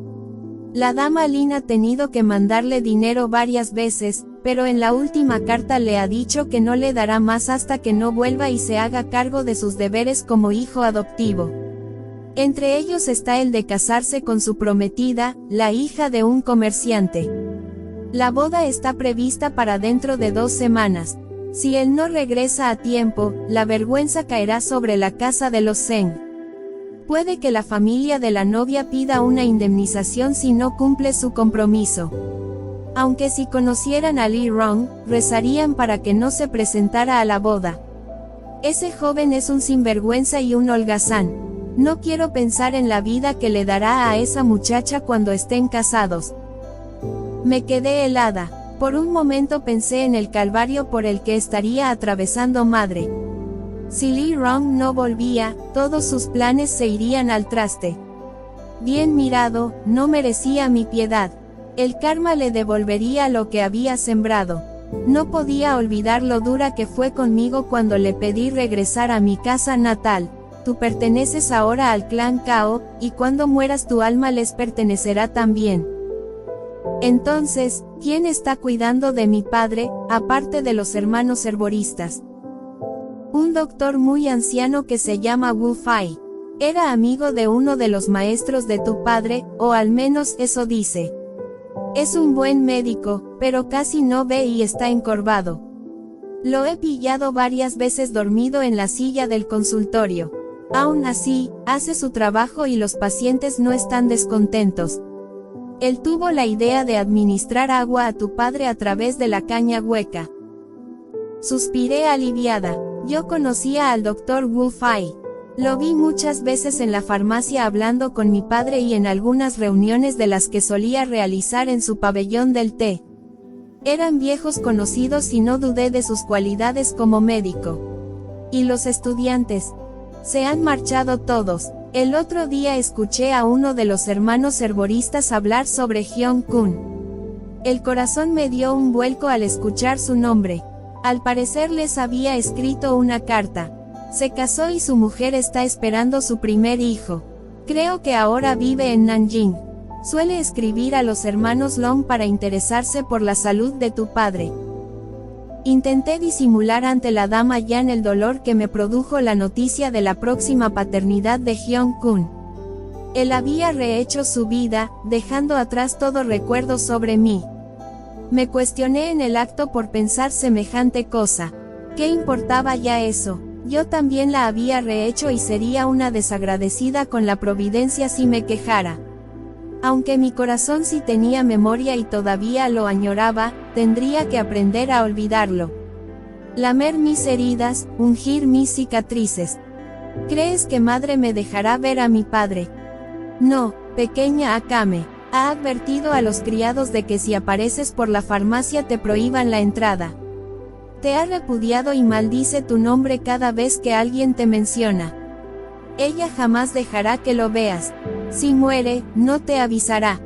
A: La dama Lin ha tenido que mandarle dinero varias veces, pero en la última carta le ha dicho que no le dará más hasta que no vuelva y se haga cargo de sus deberes como hijo adoptivo. Entre ellos está el de casarse con su prometida, la hija de un comerciante. La boda está prevista para dentro de 2 semanas. Si él no regresa a tiempo, la vergüenza caerá sobre la casa de los Zeng. Puede que la familia de la novia pida una indemnización si no cumple su compromiso. Aunque si conocieran a Lee Rong, rezarían para que no se presentara a la boda. Ese joven es un sinvergüenza y un holgazán. No quiero pensar en la vida que le dará a esa muchacha cuando estén casados. Me quedé helada. Por un momento pensé en el calvario por el que estaría atravesando madre. Si Lee Rong no volvía, todos sus planes se irían al traste. Bien mirado, no merecía mi piedad. El karma le devolvería lo que había sembrado. No podía olvidar lo dura que fue conmigo cuando le pedí regresar a mi casa natal. Tú perteneces ahora al clan Cao, y cuando mueras tu alma les pertenecerá también. Entonces, ¿quién está cuidando de mi padre, aparte de los hermanos herboristas? Un doctor muy anciano que se llama Wu Fai. Era amigo de uno de los maestros de tu padre, o al menos eso dice. Es un buen médico, pero casi no ve y está encorvado. Lo he pillado varias veces dormido en la silla del consultorio. Aún así, hace su trabajo y los pacientes no están descontentos. Él tuvo la idea de administrar agua a tu padre a través de la caña hueca. Suspiré aliviada. Yo conocía al doctor Wu Fai. Lo vi muchas veces en la farmacia hablando con mi padre y en algunas reuniones de las que solía realizar en su pabellón del té. Eran viejos conocidos y no dudé de sus cualidades como médico. ¿Y los estudiantes? Se han marchado todos. El otro día escuché a uno de los hermanos herboristas hablar sobre Hyun Kun. El corazón me dio un vuelco al escuchar su nombre. Al parecer les había escrito una carta. Se casó y su mujer está esperando su primer hijo. Creo que ahora vive en Nanjing. Suele escribir a los hermanos Long para interesarse por la salud de tu padre. Intenté disimular ante la dama Yan el dolor que me produjo la noticia de la próxima paternidad de Hyun Kun. Él había rehecho su vida, dejando atrás todo recuerdo sobre mí. Me cuestioné en el acto por pensar semejante cosa. ¿Qué importaba ya eso? Yo también la había rehecho y sería una desagradecida con la providencia si me quejara. Aunque mi corazón sí tenía memoria y todavía lo añoraba, tendría que aprender a olvidarlo. Lamer mis heridas, ungir mis cicatrices. ¿Crees que madre me dejará ver a mi padre? No, Pequeña Akame, ha advertido a los criados de que si apareces por la farmacia te prohíban la entrada. Te ha repudiado y maldice tu nombre cada vez que alguien te menciona. Ella jamás dejará que lo veas. Si muere, no te avisará.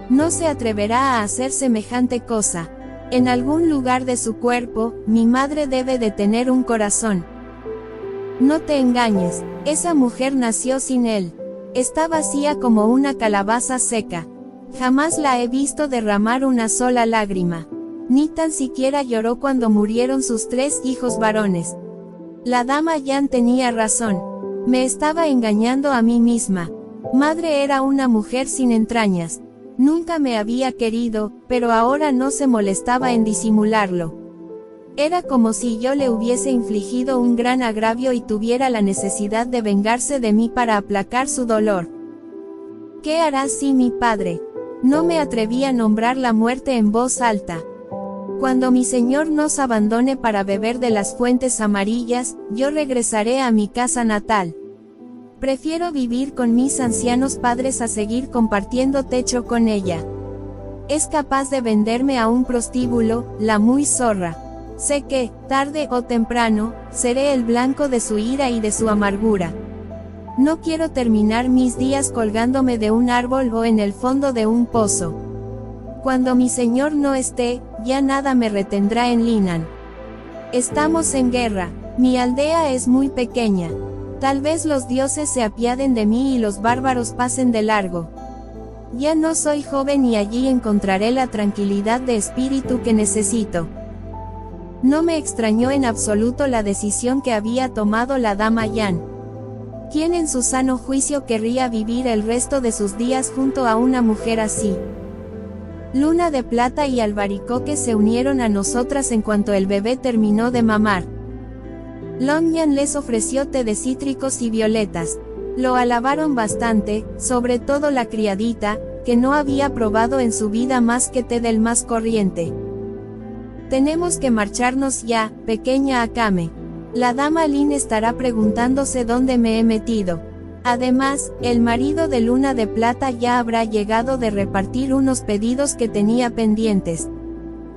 A: No se atreverá a hacer semejante cosa. En algún lugar de su cuerpo, mi madre debe de tener un corazón. No te engañes, esa mujer nació sin él. Está vacía como una calabaza seca. Jamás la he visto derramar una sola lágrima. Ni tan siquiera lloró cuando murieron sus 3 hijos varones. La dama Yan tenía razón. Me estaba engañando a mí misma. Madre era una mujer sin entrañas. Nunca me había querido, pero ahora no se molestaba en disimularlo. Era como si yo le hubiese infligido un gran agravio y tuviera la necesidad de vengarse de mí para aplacar su dolor. ¿Qué hará si mi padre? No me atreví a nombrar la muerte en voz alta. Cuando mi Señor nos abandone para beber de las fuentes amarillas, yo regresaré a mi casa natal. Prefiero vivir con mis ancianos padres a seguir compartiendo techo con ella. Es capaz de venderme a un prostíbulo, la muy zorra. Sé que, tarde o temprano, seré el blanco de su ira y de su amargura. No quiero terminar mis días colgándome de un árbol o en el fondo de un pozo. Cuando mi Señor no esté, ya nada me retendrá en Linan. Estamos en guerra. Mi aldea es muy pequeña. Tal vez los dioses se apiaden de mí y los bárbaros pasen de largo. Ya no soy joven y allí encontraré la tranquilidad de espíritu que necesito. No me extrañó en absoluto la decisión que había tomado la dama Yan. ¿Quién en su sano juicio querría vivir el resto de sus días junto a una mujer así? Luna de Plata y Albaricoque se unieron a nosotras en cuanto el bebé terminó de mamar. Longyan les ofreció té de cítricos y violetas. Lo alabaron bastante, sobre todo la criadita, que no había probado en su vida más que té del más corriente. Tenemos que marcharnos ya, pequeña Akame. La dama Lin estará preguntándose dónde me he metido. Además, el marido de Luna de Plata ya habrá llegado de repartir unos pedidos que tenía pendientes.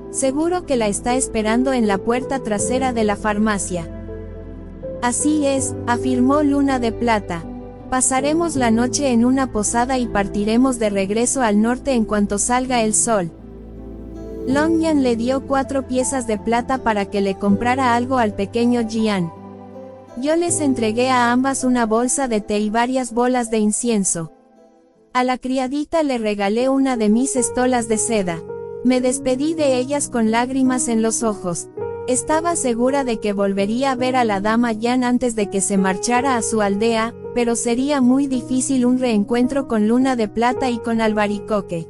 A: Seguro que la está esperando en la puerta trasera de la farmacia. Así es, afirmó Luna de Plata. Pasaremos la noche en una posada y partiremos de regreso al norte en cuanto salga el sol. Longyan le dio 4 piezas de plata para que le comprara algo al pequeño Jian. Yo les entregué a ambas una bolsa de té y varias bolas de incienso. A la criadita le regalé una de mis estolas de seda. Me despedí de ellas con lágrimas en los ojos. Estaba segura de que volvería a ver a la dama Yan antes de que se marchara a su aldea, pero sería muy difícil un reencuentro con Luna de Plata y con Albaricoque.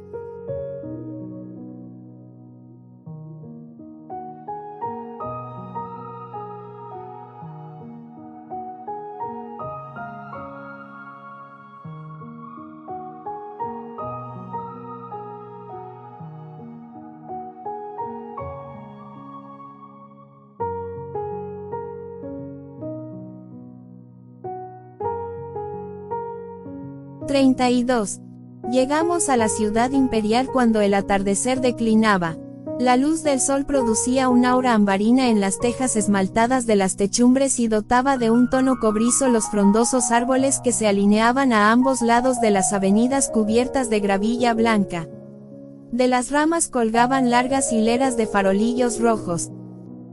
A: (32) Llegamos a la ciudad imperial cuando el atardecer declinaba. La luz del sol producía un aura ambarina en las tejas esmaltadas de las techumbres y dotaba de un tono cobrizo los frondosos árboles que se alineaban a ambos lados de las avenidas cubiertas de gravilla blanca. De las ramas colgaban largas hileras de farolillos rojos.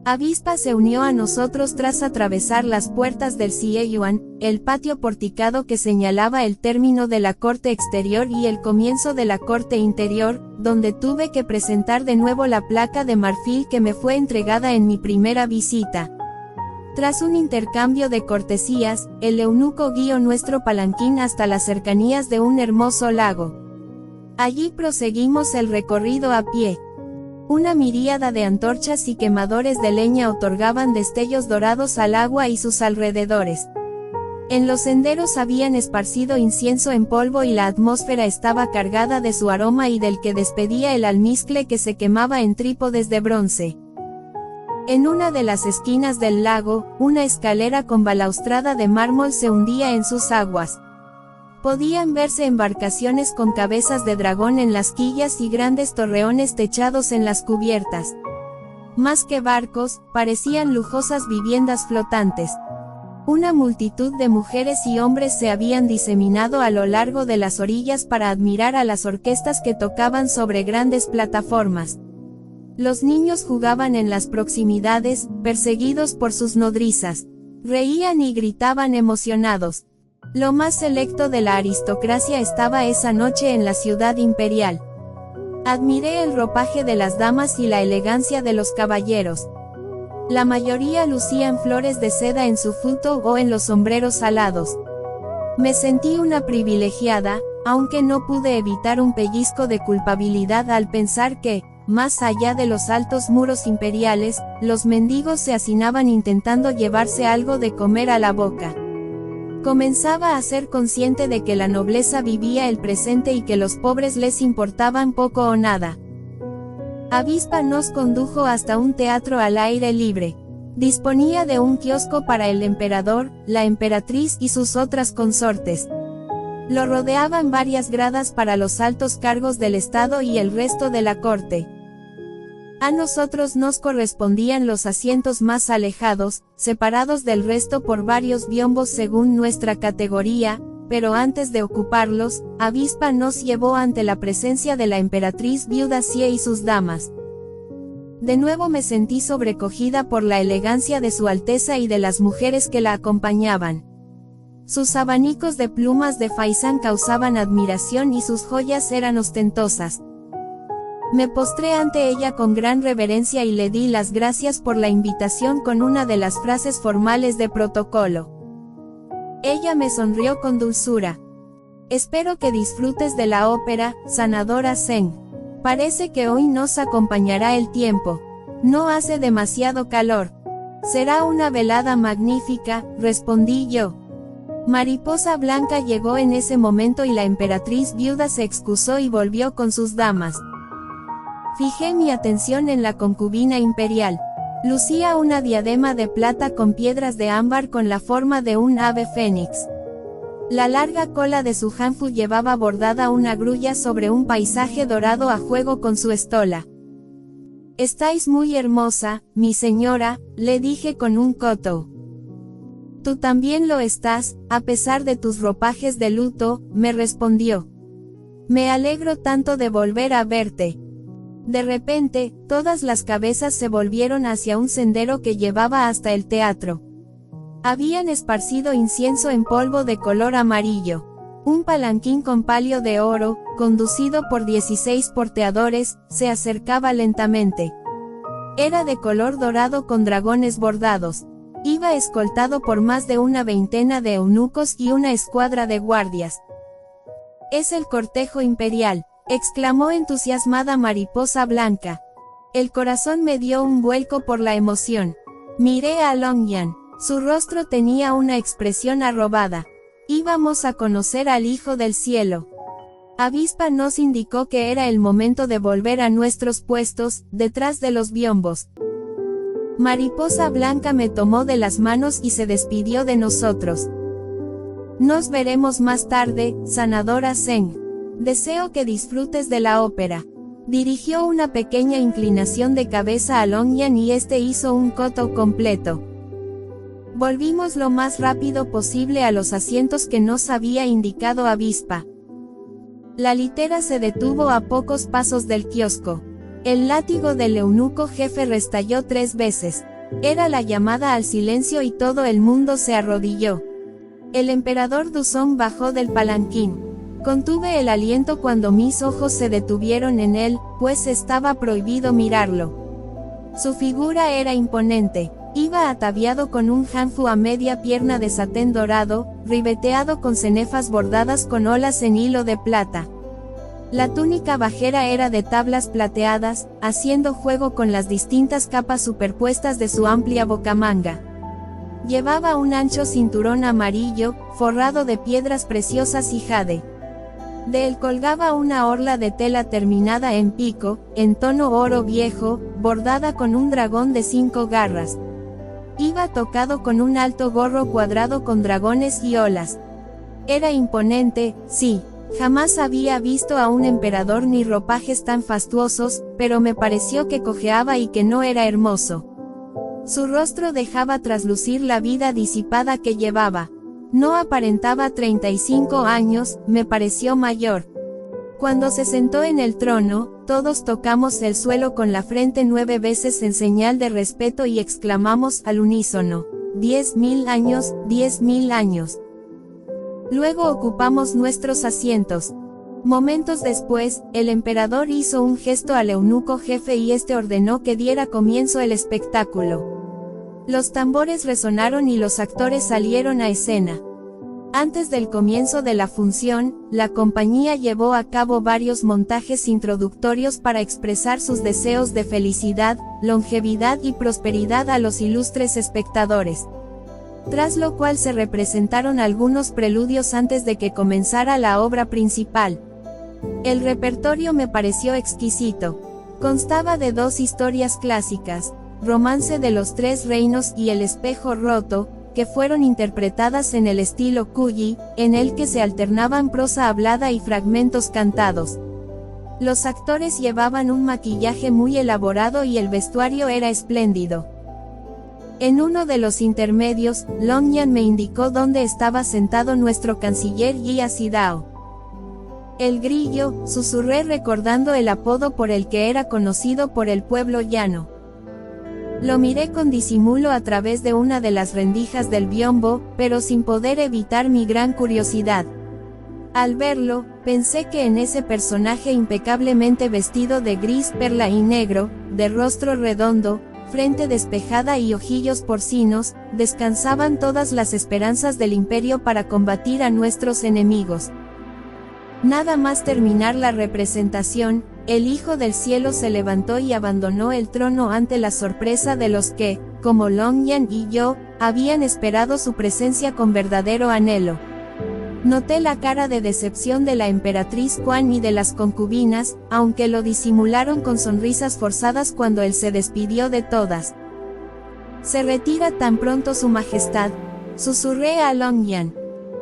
A: Avispa se unió a nosotros tras atravesar las puertas del Sieyuan, el patio porticado que señalaba el término de la corte exterior y el comienzo de la corte interior, donde tuve que presentar de nuevo la placa de marfil que me fue entregada en mi primera visita. Tras un intercambio de cortesías, el eunuco guió nuestro palanquín hasta las cercanías de un hermoso lago. Allí proseguimos el recorrido a pie. Una miríada de antorchas y quemadores de leña otorgaban destellos dorados al agua y sus alrededores. En los senderos habían esparcido incienso en polvo y la atmósfera estaba cargada de su aroma y del que despedía el almizcle que se quemaba en trípodes de bronce. En una de las esquinas del lago, una escalera con balaustrada de mármol se hundía en sus aguas. Podían verse embarcaciones con cabezas de dragón en las quillas y grandes torreones techados en las cubiertas. Más que barcos, parecían lujosas viviendas flotantes. Una multitud de mujeres y hombres se habían diseminado a lo largo de las orillas para admirar a las orquestas que tocaban sobre grandes plataformas. Los niños jugaban en las proximidades, perseguidos por sus nodrizas. Reían y gritaban emocionados. Lo más selecto de la aristocracia estaba esa noche en la ciudad imperial. Admiré el ropaje de las damas y la elegancia de los caballeros. La mayoría lucían flores de seda en su fruto o en los sombreros alados. Me sentí una privilegiada, aunque no pude evitar un pellizco de culpabilidad al pensar que, más allá de los altos muros imperiales, los mendigos se hacinaban intentando llevarse algo de comer a la boca. Comenzaba a ser consciente de que la nobleza vivía el presente y que los pobres les importaban poco o nada. Avispa nos condujo hasta un teatro al aire libre. Disponía de un kiosco para el emperador, la emperatriz y sus otras consortes. Lo rodeaban varias gradas para los altos cargos del Estado y el resto de la corte. A nosotros nos correspondían los asientos más alejados, separados del resto por varios biombos según nuestra categoría, pero antes de ocuparlos, Avispa nos llevó ante la presencia de la emperatriz viuda Xie y sus damas. De nuevo me sentí sobrecogida por la elegancia de su Alteza y de las mujeres que la acompañaban. Sus abanicos de plumas de faisán causaban admiración y sus joyas eran ostentosas. Me postré ante ella con gran reverencia y le di las gracias por la invitación con una de las frases formales de protocolo. Ella me sonrió con dulzura. Espero que disfrutes de la ópera, Sanadora Zen. Parece que hoy nos acompañará el tiempo. No hace demasiado calor. Será una velada magnífica, respondí yo. Mariposa Blanca llegó en ese momento y la emperatriz viuda se excusó y volvió con sus damas. Fijé mi atención en la concubina imperial. Lucía una diadema de plata con piedras de ámbar con la forma de un ave fénix. La larga cola de su hanfu llevaba bordada una grulla sobre un paisaje dorado a juego con su estola. «Estáis muy hermosa, mi señora», le dije con un koto. «Tú también lo estás, a pesar de tus ropajes de luto», me respondió. «Me alegro tanto de volver a verte». De repente, todas las cabezas se volvieron hacia un sendero que llevaba hasta el teatro. Habían esparcido incienso en polvo de color amarillo. Un palanquín con palio de oro, conducido por 16 porteadores, se acercaba lentamente. Era de color dorado con dragones bordados. Iba escoltado por más de una veintena de eunucos y una escuadra de guardias. «Es el cortejo imperial», exclamó entusiasmada Mariposa Blanca. El corazón me dio un vuelco por la emoción. Miré a Longyan. Su rostro tenía una expresión arrobada. Íbamos a conocer al Hijo del Cielo. Avispa nos indicó que era el momento de volver a nuestros puestos, detrás de los biombos. Mariposa Blanca me tomó de las manos y se despidió de nosotros. «Nos veremos más tarde, Sanadora Zen. Deseo que disfrutes de la ópera». Dirigió una pequeña inclinación de cabeza a Longyan y este hizo un koto completo. Volvimos lo más rápido posible a los asientos que nos había indicado Avispa. La litera se detuvo a pocos pasos del kiosco. El látigo del eunuco jefe restalló 3 veces. Era la llamada al silencio y todo el mundo se arrodilló. El emperador Duzong bajó del palanquín. Contuve el aliento cuando mis ojos se detuvieron en él, pues estaba prohibido mirarlo. Su figura era imponente. Iba ataviado con un hanfu a media pierna de satén dorado, ribeteado con cenefas bordadas con olas en hilo de plata. La túnica bajera era de tablas plateadas, haciendo juego con las distintas capas superpuestas de su amplia bocamanga. Llevaba un ancho cinturón amarillo, forrado de piedras preciosas y jade. De él colgaba una orla de tela terminada en pico, en tono oro viejo, bordada con un dragón de 5 garras. Iba tocado con un alto gorro cuadrado con dragones y olas. Era imponente, sí. Jamás había visto a un emperador ni ropajes tan fastuosos, pero me pareció que cojeaba y que no era hermoso. Su rostro dejaba traslucir la vida disipada que llevaba. No aparentaba 35 años, me pareció mayor. Cuando se sentó en el trono, todos tocamos el suelo con la frente 9 veces en señal de respeto y exclamamos al unísono: 10.000 años, 10.000 años. Luego ocupamos nuestros asientos. Momentos después, el emperador hizo un gesto al eunuco jefe y este ordenó que diera comienzo el espectáculo. Los tambores resonaron y los actores salieron a escena. Antes del comienzo de la función, la compañía llevó a cabo varios montajes introductorios para expresar sus deseos de felicidad, longevidad y prosperidad a los ilustres espectadores. Tras lo cual se representaron algunos preludios antes de que comenzara la obra principal. El repertorio me pareció exquisito. Constaba de 2 historias clásicas, Romance de los 3 Reinos y El espejo roto, que fueron interpretadas en el estilo Culli, en el que se alternaban prosa hablada y fragmentos cantados. Los actores llevaban un maquillaje muy elaborado y el vestuario era espléndido. En uno de los intermedios, Longyan me indicó dónde estaba sentado nuestro canciller Jia Sidao. El grillo, susurré recordando el apodo por el que era conocido por el pueblo llano. Lo miré con disimulo a través de una de las rendijas del biombo, pero sin poder evitar mi gran curiosidad. Al verlo, pensé que en ese personaje impecablemente vestido de gris perla y negro, de rostro redondo, frente despejada y ojillos porcinos, descansaban todas las esperanzas del imperio para combatir a nuestros enemigos. Nada más terminar la representación, el Hijo del Cielo se levantó y abandonó el trono ante la sorpresa de los que, como Longyan y yo, habían esperado su presencia con verdadero anhelo. Noté la cara de decepción de la emperatriz Quan y de las concubinas, aunque lo disimularon con sonrisas forzadas cuando él se despidió de todas. «Se retira tan pronto su majestad», susurré a Longyan.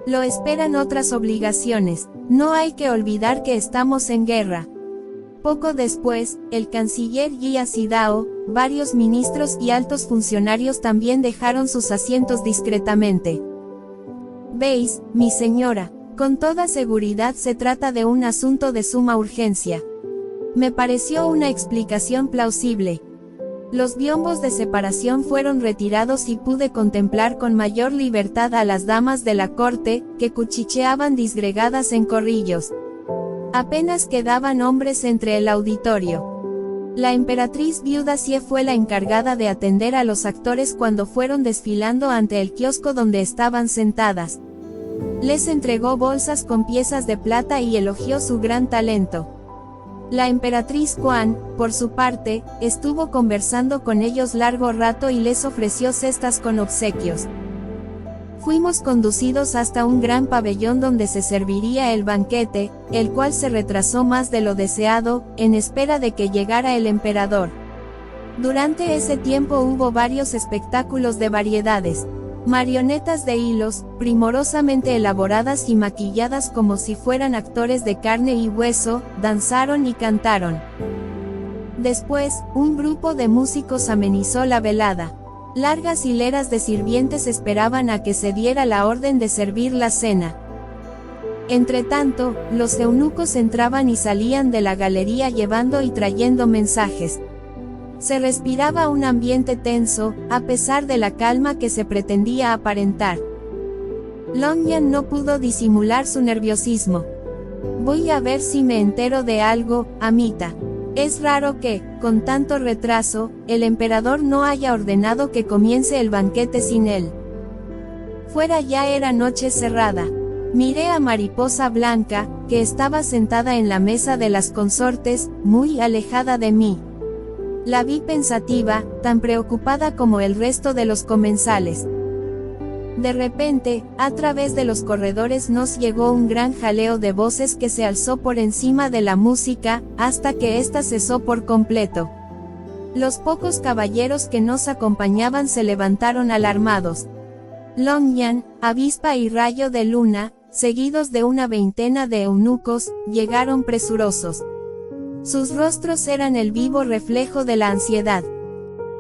A: «Lo esperan otras obligaciones, no hay que olvidar que estamos en guerra». Poco después, el canciller Jia Sidao, varios ministros y altos funcionarios también dejaron sus asientos discretamente. «Veis, mi señora, con toda seguridad se trata de un asunto de suma urgencia». Me pareció una explicación plausible. Los biombos de separación fueron retirados y pude contemplar con mayor libertad a las damas de la corte, que cuchicheaban disgregadas en corrillos. Apenas quedaban hombres entre el auditorio. La emperatriz viuda Xie fue la encargada de atender a los actores cuando fueron desfilando ante el kiosco donde estaban sentadas. Les entregó bolsas con piezas de plata y elogió su gran talento. La emperatriz Quan, por su parte, estuvo conversando con ellos largo rato y les ofreció cestas con obsequios. Fuimos conducidos hasta un gran pabellón donde se serviría el banquete, el cual se retrasó más de lo deseado, en espera de que llegara el emperador. Durante ese tiempo hubo varios espectáculos de variedades. Marionetas de hilos, primorosamente elaboradas y maquilladas como si fueran actores de carne y hueso, danzaron y cantaron. Después, un grupo de músicos amenizó la velada. Largas hileras de sirvientes esperaban a que se diera la orden de servir la cena. Entretanto, los eunucos entraban y salían de la galería llevando y trayendo mensajes. Se respiraba un ambiente tenso, a pesar de la calma que se pretendía aparentar. Longyan no pudo disimular su nerviosismo. «Voy a ver si me entero de algo, Amita. Es raro que, con tanto retraso, el emperador no haya ordenado que comience el banquete sin él». Fuera ya era noche cerrada. Miré a Mariposa Blanca, que estaba sentada en la mesa de las consortes, muy alejada de mí. La vi pensativa, tan preocupada como el resto de los comensales. De repente, a través de los corredores nos llegó un gran jaleo de voces que se alzó por encima de la música, hasta que ésta cesó por completo. Los pocos caballeros que nos acompañaban se levantaron alarmados. Longyan, Avispa y Rayo de Luna, seguidos de una veintena de eunucos, llegaron presurosos. Sus rostros eran el vivo reflejo de la ansiedad.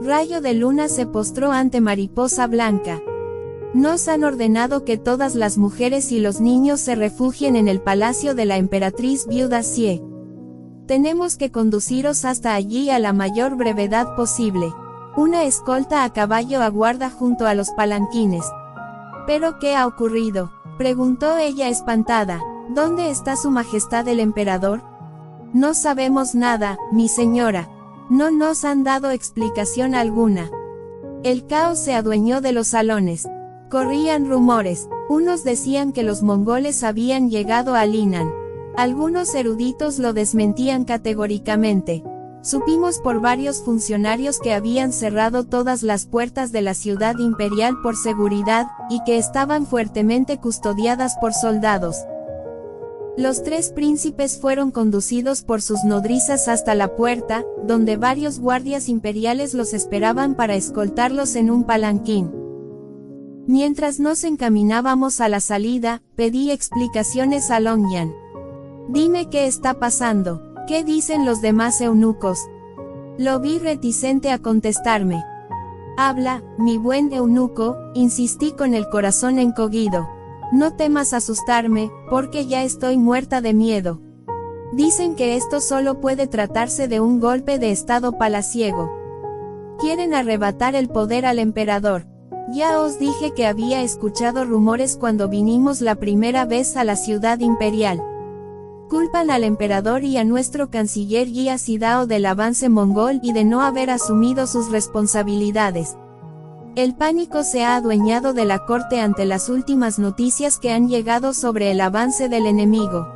A: Rayo de Luna se postró ante Mariposa Blanca. Nos han ordenado que todas las mujeres y los niños se refugien en el palacio de la emperatriz viuda Xie. Tenemos que conduciros hasta allí a la mayor brevedad posible. Una escolta a caballo aguarda junto a los palanquines. ¿Pero qué ha ocurrido?, preguntó ella espantada. ¿Dónde está su majestad el emperador? No sabemos nada, mi señora. No nos han dado explicación alguna. El caos se adueñó de los salones. Corrían rumores. Unos decían que los mongoles habían llegado a Linan. Algunos eruditos lo desmentían categóricamente. Supimos por varios funcionarios que habían cerrado todas las puertas de la ciudad imperial por seguridad, y que estaban fuertemente custodiadas por soldados. Los tres príncipes fueron conducidos por sus nodrizas hasta la puerta, donde varios guardias imperiales los esperaban para escoltarlos en un palanquín. Mientras nos encaminábamos a la salida, pedí explicaciones a Longyan. Dime qué está pasando. ¿Qué dicen los demás eunucos? Lo vi reticente a contestarme. Habla, mi buen eunuco, insistí con el corazón encogido. No temas asustarme, porque ya estoy muerta de miedo. Dicen que esto solo puede tratarse de un golpe de estado palaciego. Quieren arrebatar el poder al emperador. Ya os dije que había escuchado rumores cuando vinimos la primera vez a la ciudad imperial. Culpan al emperador y a nuestro canciller Jia Sidao del avance mongol y de no haber asumido sus responsabilidades. El pánico se ha adueñado de la corte ante las últimas noticias que han llegado sobre el avance del enemigo.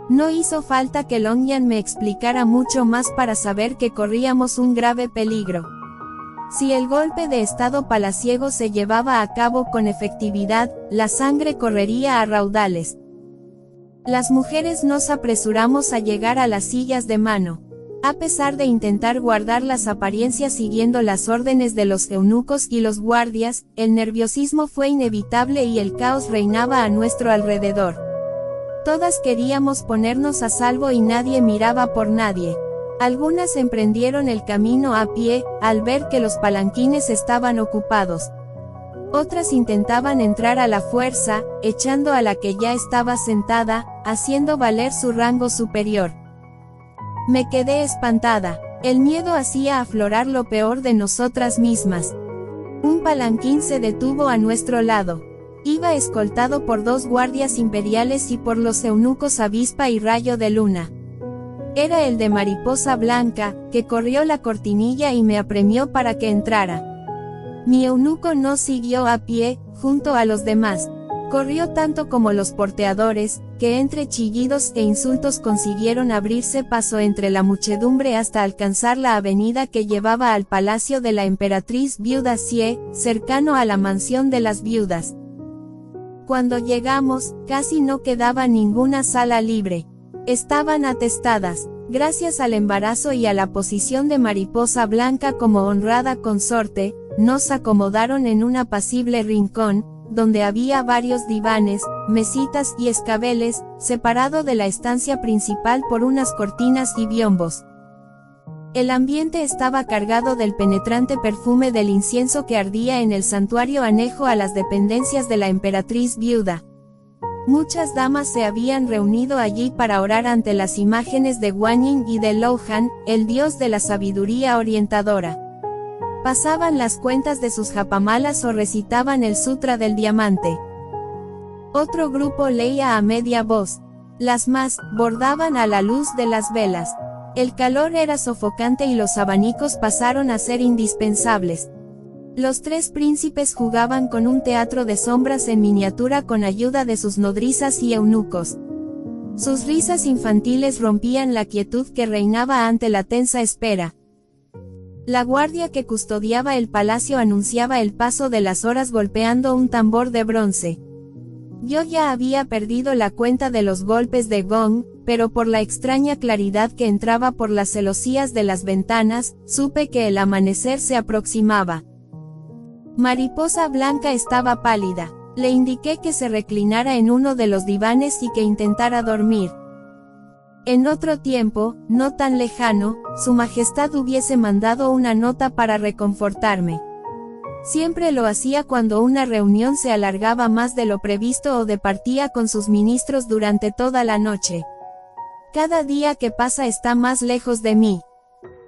A: No hizo falta que Longyan me explicara mucho más para saber que corríamos un grave peligro. Si el golpe de estado palaciego se llevaba a cabo con efectividad, la sangre correría a raudales. Las mujeres nos apresuramos a llegar a las sillas de mano. A pesar de intentar guardar las apariencias siguiendo las órdenes de los eunucos y los guardias, el nerviosismo fue inevitable y el caos reinaba a nuestro alrededor. Todas queríamos ponernos a salvo y nadie miraba por nadie. Algunas emprendieron el camino a pie, al ver que los palanquines estaban ocupados. Otras intentaban entrar a la fuerza, echando a la que ya estaba sentada, haciendo valer su rango superior. Me quedé espantada. El miedo hacía aflorar lo peor de nosotras mismas. Un palanquín se detuvo a nuestro lado. Iba escoltado por 2 guardias imperiales y por los eunucos Avispa y Rayo de Luna. Era el de Mariposa Blanca, que corrió la cortinilla y me apremió para que entrara. Mi eunuco no siguió a pie, junto a los demás. Corrió tanto como los porteadores, que entre chillidos e insultos consiguieron abrirse paso entre la muchedumbre hasta alcanzar la avenida que llevaba al palacio de la emperatriz viuda Xie, cercano a la mansión de las viudas. Cuando llegamos, casi no quedaba ninguna sala libre. Estaban atestadas. Gracias al embarazo y a la posición de Mariposa Blanca como honrada consorte, nos acomodaron en un apacible rincón, donde había varios divanes, mesitas y escabeles, separado de la estancia principal por unas cortinas y biombos. El ambiente estaba cargado del penetrante perfume del incienso que ardía en el santuario anejo a las dependencias de la emperatriz viuda. Muchas damas se habían reunido allí para orar ante las imágenes de Guanyin y de Louhan, el dios de la sabiduría orientadora. Pasaban las cuentas de sus japamalas o recitaban el Sutra del Diamante. Otro grupo leía a media voz. Las más, bordaban a la luz de las velas. El calor era sofocante y los abanicos pasaron a ser indispensables. Los 3 príncipes jugaban con un teatro de sombras en miniatura con ayuda de sus nodrizas y eunucos. Sus risas infantiles rompían la quietud que reinaba ante la tensa espera. La guardia que custodiaba el palacio anunciaba el paso de las horas golpeando un tambor de bronce. Yo ya había perdido la cuenta de los golpes de gong, pero por la extraña claridad que entraba por las celosías de las ventanas, supe que el amanecer se aproximaba. Mariposa Blanca estaba pálida. Le indiqué que se reclinara en uno de los divanes y que intentara dormir. En otro tiempo, no tan lejano, Su Majestad hubiese mandado una nota para reconfortarme. Siempre lo hacía cuando una reunión se alargaba más de lo previsto o departía con sus ministros durante toda la noche. Cada día que pasa está más lejos de mí.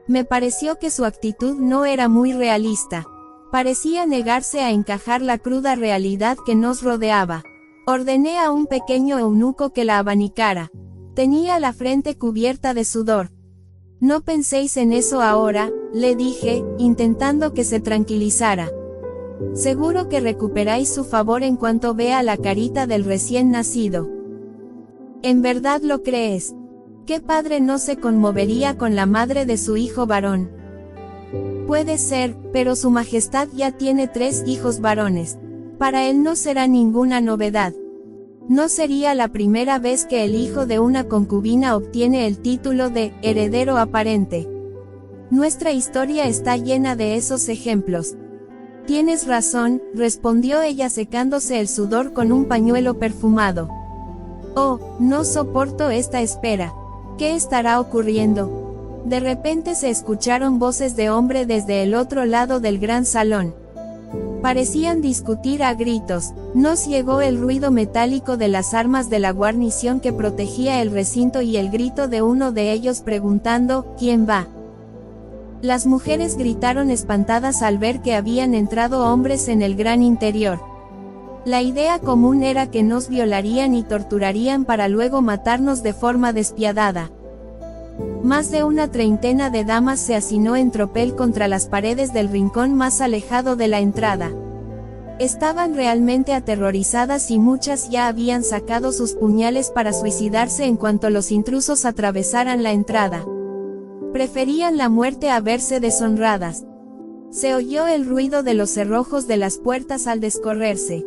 A: Me pareció que su actitud no era muy realista. Parecía negarse a encajar la cruda realidad que nos rodeaba. Ordené a un pequeño eunuco que la abanicara. Tenía la frente cubierta de sudor. No penséis en eso ahora, le dije, intentando que se tranquilizara. Seguro que recuperáis su favor en cuanto vea la carita del recién nacido. ¿En verdad lo crees? ¿Qué padre no se conmovería con la madre de su hijo varón? Puede ser, pero Su Majestad ya tiene 3 hijos varones. Para él no será ninguna novedad. No sería la primera vez que el hijo de una concubina obtiene el título de heredero aparente. Nuestra historia está llena de esos ejemplos. Tienes razón, respondió ella secándose el sudor con un pañuelo perfumado. Oh, no soporto esta espera. ¿Qué estará ocurriendo? De repente se escucharon voces de hombre desde el otro lado del gran salón. Parecían discutir a gritos. Nos llegó el ruido metálico de las armas de la guarnición que protegía el recinto y el grito de uno de ellos preguntando, ¿quién va? Las mujeres gritaron espantadas al ver que habían entrado hombres en el gran interior. La idea común era que nos violarían y torturarían para luego matarnos de forma despiadada. Más de una treintena de damas se hacinó en tropel contra las paredes del rincón más alejado de la entrada. Estaban realmente aterrorizadas y muchas ya habían sacado sus puñales para suicidarse en cuanto los intrusos atravesaran la entrada. Preferían la muerte a verse deshonradas. Se oyó el ruido de los cerrojos de las puertas al descorrerse.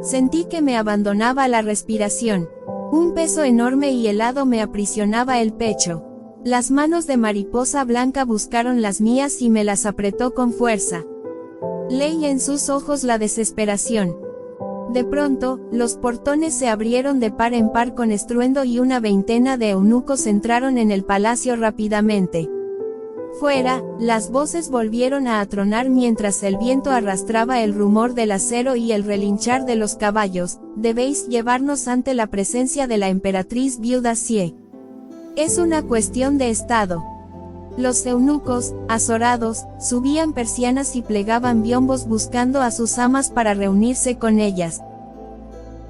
A: Sentí que me abandonaba la respiración. Un peso enorme y helado me aprisionaba el pecho. Las manos de Mariposa Blanca buscaron las mías y me las apretó con fuerza. Leí en sus ojos la desesperación. De pronto, los portones se abrieron de par en par con estruendo y una veintena de eunucos entraron en el palacio rápidamente. Fuera, las voces volvieron a atronar mientras el viento arrastraba el rumor del acero y el relinchar de los caballos. Debéis llevarnos ante la presencia de la emperatriz viuda Xie. Es una cuestión de estado. Los eunucos, azorados, subían persianas y plegaban biombos buscando a sus amas para reunirse con ellas.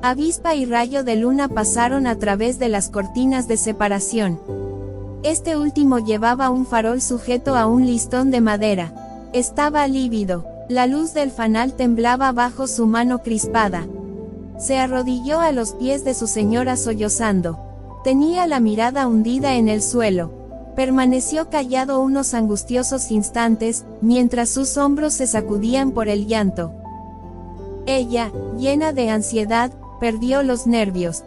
A: Avispa y rayo de luna pasaron a través de las cortinas de separación. Este último llevaba un farol sujeto a un listón de madera. Estaba lívido. La luz del fanal temblaba bajo su mano crispada. Se arrodilló a los pies de su señora sollozando. Tenía la mirada hundida en el suelo. Permaneció callado unos angustiosos instantes, mientras sus hombros se sacudían por el llanto. Ella, llena de ansiedad, perdió los nervios.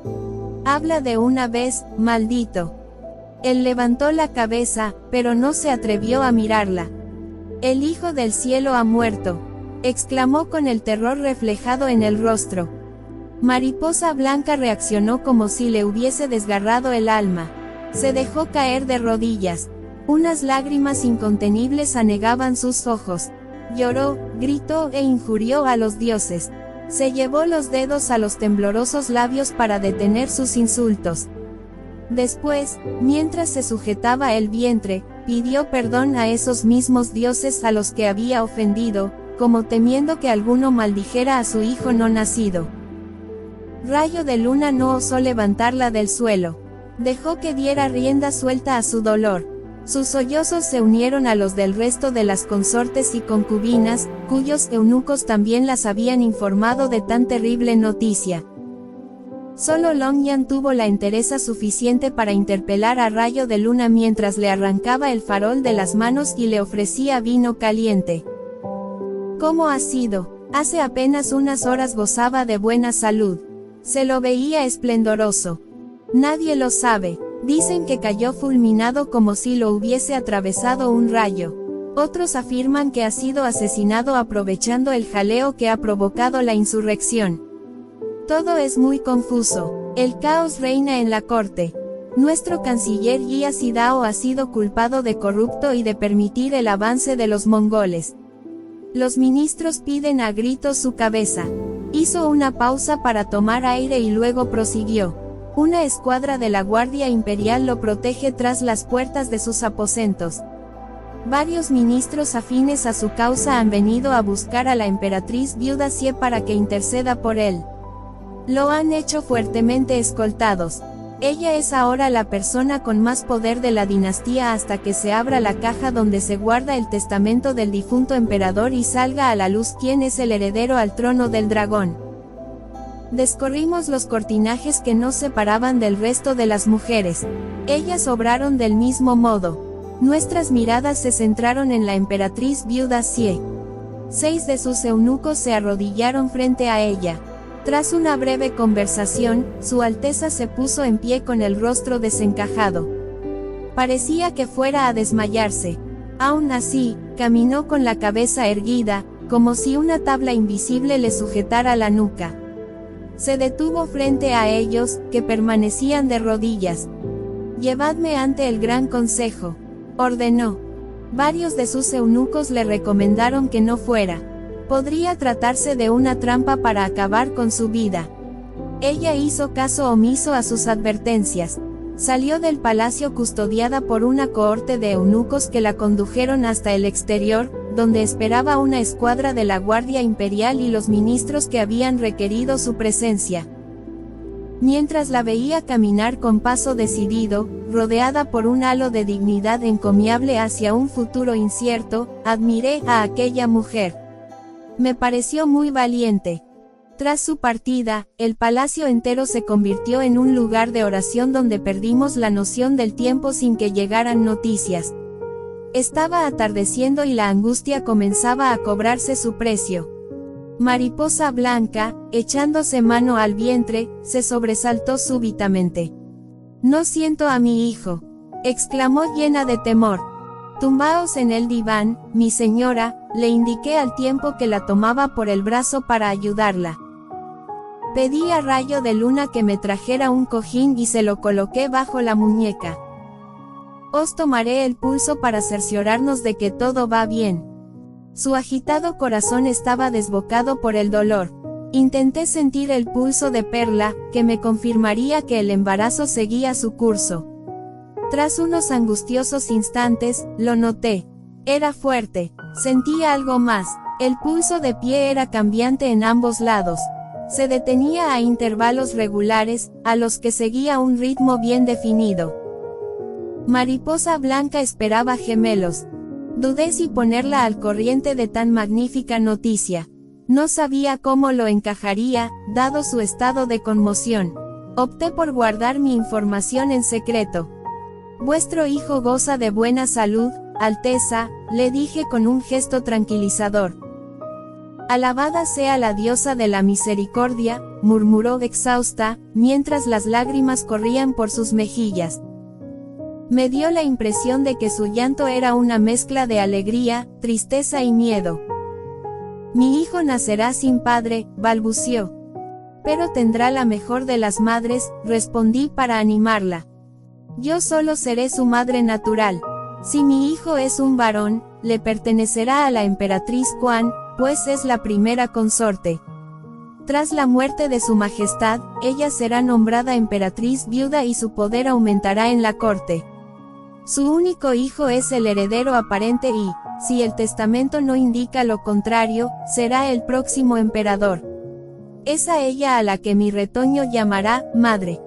A: Habla de una vez, maldito. Él levantó la cabeza, pero no se atrevió a mirarla. El Hijo del Cielo ha muerto, exclamó con el terror reflejado en el rostro. Mariposa Blanca reaccionó como si le hubiese desgarrado el alma. Se dejó caer de rodillas. Unas lágrimas incontenibles anegaban sus ojos. Lloró, gritó e injurió a los dioses. Se llevó los dedos a los temblorosos labios para detener sus insultos. Después, mientras se sujetaba el vientre, pidió perdón a esos mismos dioses a los que había ofendido, como temiendo que alguno maldijera a su hijo no nacido. Rayo de luna no osó levantarla del suelo. Dejó que diera rienda suelta a su dolor. Sus sollozos se unieron a los del resto de las consortes y concubinas, cuyos eunucos también las habían informado de tan terrible noticia. Solo Longyan tuvo la entereza suficiente para interpelar a Rayo de Luna mientras le arrancaba el farol de las manos y le ofrecía vino caliente. ¿Cómo ha sido? Hace apenas unas horas gozaba de buena salud. Se lo veía esplendoroso. Nadie lo sabe. Dicen que cayó fulminado como si lo hubiese atravesado un rayo. Otros afirman que ha sido asesinado aprovechando el jaleo que ha provocado la insurrección. Todo es muy confuso. El caos reina en la corte. Nuestro canciller Jia Sidao ha sido culpado de corrupto y de permitir el avance de los mongoles. Los ministros piden a gritos su cabeza. Hizo una pausa para tomar aire y luego prosiguió. Una escuadra de la Guardia Imperial lo protege tras las puertas de sus aposentos. Varios ministros afines a su causa han venido a buscar a la emperatriz viuda Xie para que interceda por él. Lo han hecho fuertemente escoltados. Ella es ahora la persona con más poder de la dinastía hasta que se abra la caja donde se guarda el testamento del difunto emperador y salga a la luz quién es el heredero al trono del dragón. Descorrimos los cortinajes que nos separaban del resto de las mujeres. Ellas obraron del mismo modo. Nuestras miradas se centraron en la emperatriz viuda Xie. 6 de sus eunucos se arrodillaron frente a ella. Tras una breve conversación, Su Alteza se puso en pie con el rostro desencajado. Parecía que fuera a desmayarse. Aún así, caminó con la cabeza erguida, como si una tabla invisible le sujetara la nuca. Se detuvo frente a ellos, que permanecían de rodillas. «Llevadme ante el Gran Consejo», ordenó. Varios de sus eunucos le recomendaron que no fuera. Podría tratarse de una trampa para acabar con su vida. Ella hizo caso omiso a sus advertencias. Salió del palacio custodiada por una cohorte de eunucos que la condujeron hasta el exterior, donde esperaba una escuadra de la Guardia Imperial y los ministros que habían requerido su presencia. Mientras la veía caminar con paso decidido, rodeada por un halo de dignidad encomiable hacia un futuro incierto, admiré a aquella mujer. Me pareció muy valiente. Tras su partida, el palacio entero se convirtió en un lugar de oración donde perdimos la noción del tiempo sin que llegaran noticias. Estaba atardeciendo y la angustia comenzaba a cobrarse su precio. Mariposa Blanca, echándose mano al vientre, se sobresaltó súbitamente. «No siento a mi hijo», exclamó llena de temor. «Tumbaos en el diván, mi señora», le indiqué al tiempo que la tomaba por el brazo para ayudarla. Pedí a Rayo de Luna que me trajera un cojín y se lo coloqué bajo la muñeca. «Os tomaré el pulso para cerciorarnos de que todo va bien». Su agitado corazón estaba desbocado por el dolor. Intenté sentir el pulso de Perla, que me confirmaría que el embarazo seguía su curso. Tras unos angustiosos instantes, lo noté. Era fuerte. Sentía algo más. El pulso de Pie era cambiante en ambos lados. Se detenía a intervalos regulares, a los que seguía un ritmo bien definido. Mariposa Blanca esperaba gemelos. Dudé si ponerla al corriente de tan magnífica noticia. No sabía cómo lo encajaría, dado su estado de conmoción. Opté por guardar mi información en secreto. «Vuestro hijo goza de buena salud, Alteza», le dije con un gesto tranquilizador. «Alabada sea la diosa de la misericordia», murmuró exhausta, mientras las lágrimas corrían por sus mejillas. Me dio la impresión de que su llanto era una mezcla de alegría, tristeza y miedo. «Mi hijo nacerá sin padre», balbució. «Pero tendrá la mejor de las madres», respondí para animarla. «Yo solo seré su madre natural. Si mi hijo es un varón, le pertenecerá a la emperatriz Quan, pues es la primera consorte. Tras la muerte de su majestad, ella será nombrada emperatriz viuda y su poder aumentará en la corte. Su único hijo es el heredero aparente y, si el testamento no indica lo contrario, será el próximo emperador. Es a ella a la que mi retoño llamará madre».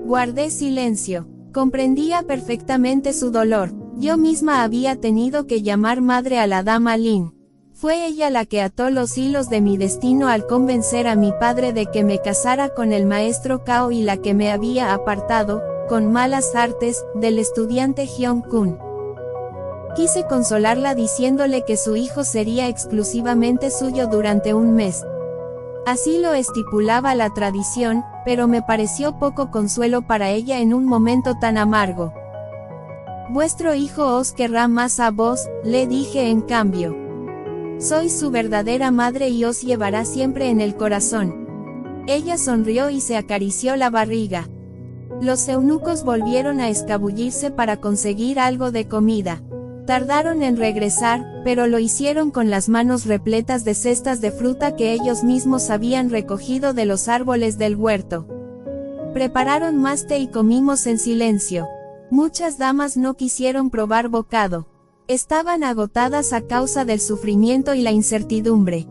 A: Guardé silencio. Comprendía perfectamente su dolor. Yo misma había tenido que llamar madre a la dama Lin. Fue ella la que ató los hilos de mi destino al convencer a mi padre de que me casara con el maestro Cao y la que me había apartado, con malas artes, del estudiante Hyun Kun. Quise consolarla diciéndole que su hijo sería exclusivamente suyo durante un mes. Así lo estipulaba la tradición, pero me pareció poco consuelo para ella en un momento tan amargo. Vuestro hijo os querrá más a vos, le dije en cambio. Sois su verdadera madre y os llevará siempre en el corazón. Ella sonrió y se acarició la barriga. Los eunucos volvieron a escabullirse para conseguir algo de comida. Tardaron en regresar, pero lo hicieron con las manos repletas de cestas de fruta que ellos mismos habían recogido de los árboles del huerto. Prepararon más té y comimos en silencio. Muchas damas no quisieron probar bocado. Estaban agotadas a causa del sufrimiento y la incertidumbre.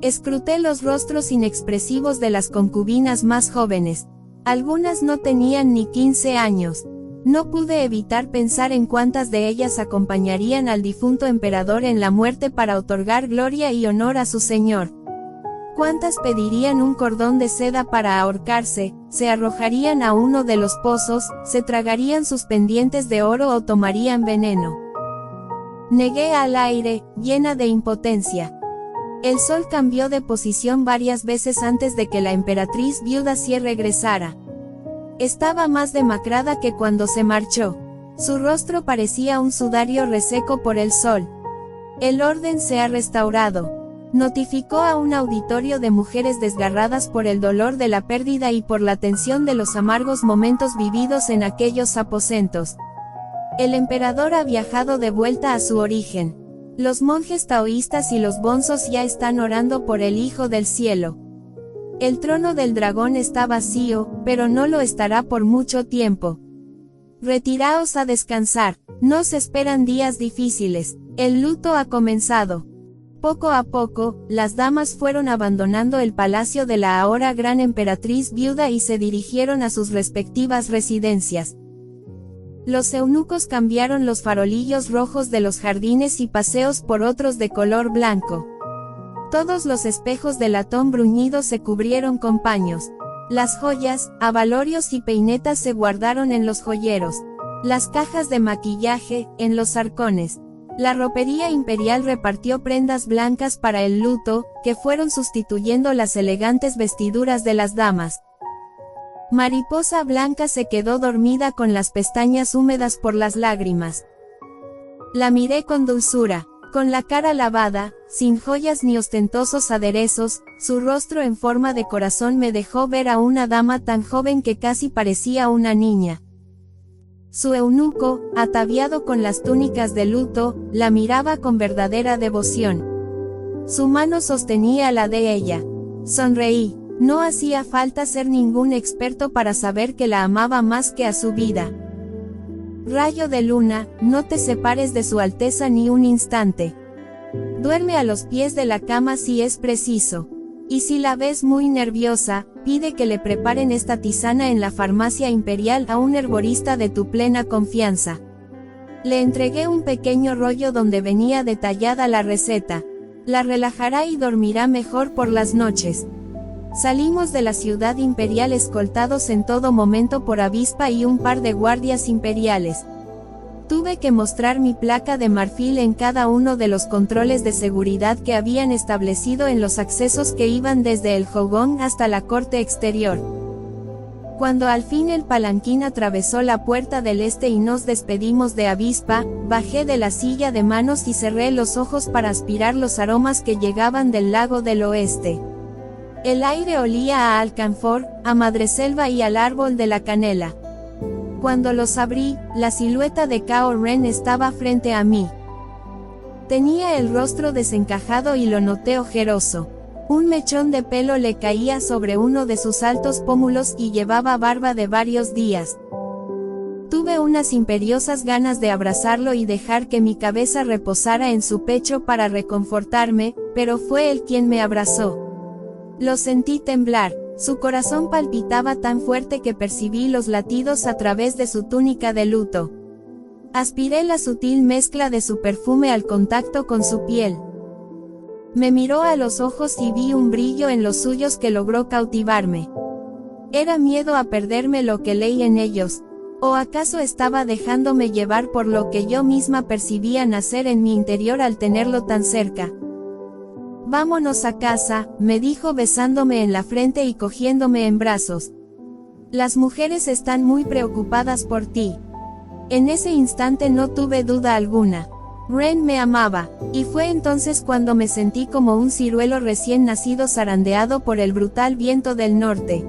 A: Escruté los rostros inexpresivos de las concubinas más jóvenes. Algunas no tenían ni 15 años. No pude evitar pensar en cuántas de ellas acompañarían al difunto emperador en la muerte para otorgar gloria y honor a su señor. Cuántas pedirían un cordón de seda para ahorcarse, se arrojarían a uno de los pozos, se tragarían sus pendientes de oro o tomarían veneno. Negué al aire, llena de impotencia. El sol cambió de posición varias veces antes de que la emperatriz viuda Xie regresara. Estaba más demacrada que cuando se marchó. Su rostro parecía un sudario reseco por el sol. El orden se ha restaurado. Notificó a un auditorio de mujeres desgarradas por el dolor de la pérdida y por la tensión de los amargos momentos vividos en aquellos aposentos. El emperador ha viajado de vuelta a su origen. Los monjes taoístas y los bonzos ya están orando por el Hijo del Cielo. El trono del dragón está vacío, pero no lo estará por mucho tiempo. Retiraos a descansar, nos esperan días difíciles, el luto ha comenzado. Poco a poco, las damas fueron abandonando el palacio de la ahora gran emperatriz viuda y se dirigieron a sus respectivas residencias. Los eunucos cambiaron los farolillos rojos de los jardines y paseos por otros de color blanco. Todos los espejos de latón bruñido se cubrieron con paños. Las joyas, abalorios y peinetas se guardaron en los joyeros. Las cajas de maquillaje, en los arcones. La ropería imperial repartió prendas blancas para el luto, que fueron sustituyendo las elegantes vestiduras de las damas. Mariposa Blanca se quedó dormida con las pestañas húmedas por las lágrimas. La miré con dulzura, con la cara lavada, sin joyas ni ostentosos aderezos, su rostro en forma de corazón me dejó ver a una dama tan joven que casi parecía una niña. Su eunuco, ataviado con las túnicas de luto, la miraba con verdadera devoción. Su mano sostenía la de ella. Sonreí. No hacía falta ser ningún experto para saber que la amaba más que a su vida. Rayo de luna, no te separes de su alteza ni un instante. Duerme a los pies de la cama si es preciso. Y si la ves muy nerviosa, pide que le preparen esta tisana en la farmacia imperial a un herborista de tu plena confianza. Le entregué un pequeño rollo donde venía detallada la receta. La relajará y dormirá mejor por las noches. Salimos de la ciudad imperial escoltados en todo momento por avispa y un par de guardias imperiales. Tuve que mostrar mi placa de marfil en cada uno de los controles de seguridad que habían establecido en los accesos que iban desde el Jogón hasta la corte exterior. Cuando al fin el palanquín atravesó la puerta del este y nos despedimos de avispa, bajé de la silla de manos y cerré los ojos para aspirar los aromas que llegaban del lago del oeste. El aire olía a alcanfor, a madreselva y al árbol de la canela. Cuando los abrí, la silueta de Cao Ren estaba frente a mí. Tenía el rostro desencajado y lo noté ojeroso. Un mechón de pelo le caía sobre uno de sus altos pómulos y llevaba barba de varios días. Tuve unas imperiosas ganas de abrazarlo y dejar que mi cabeza reposara en su pecho para reconfortarme, pero fue él quien me abrazó. Lo sentí temblar, su corazón palpitaba tan fuerte que percibí los latidos a través de su túnica de luto. Aspiré la sutil mezcla de su perfume al contacto con su piel. Me miró a los ojos y vi un brillo en los suyos que logró cautivarme. ¿Era miedo a perderme lo que leí en ellos? ¿O acaso estaba dejándome llevar por lo que yo misma percibía nacer en mi interior al tenerlo tan cerca? Vámonos a casa, me dijo besándome en la frente y cogiéndome en brazos. Las mujeres están muy preocupadas por ti. En ese instante no tuve duda alguna. Ren me amaba, y fue entonces cuando me sentí como un ciruelo recién nacido zarandeado por el brutal viento del norte.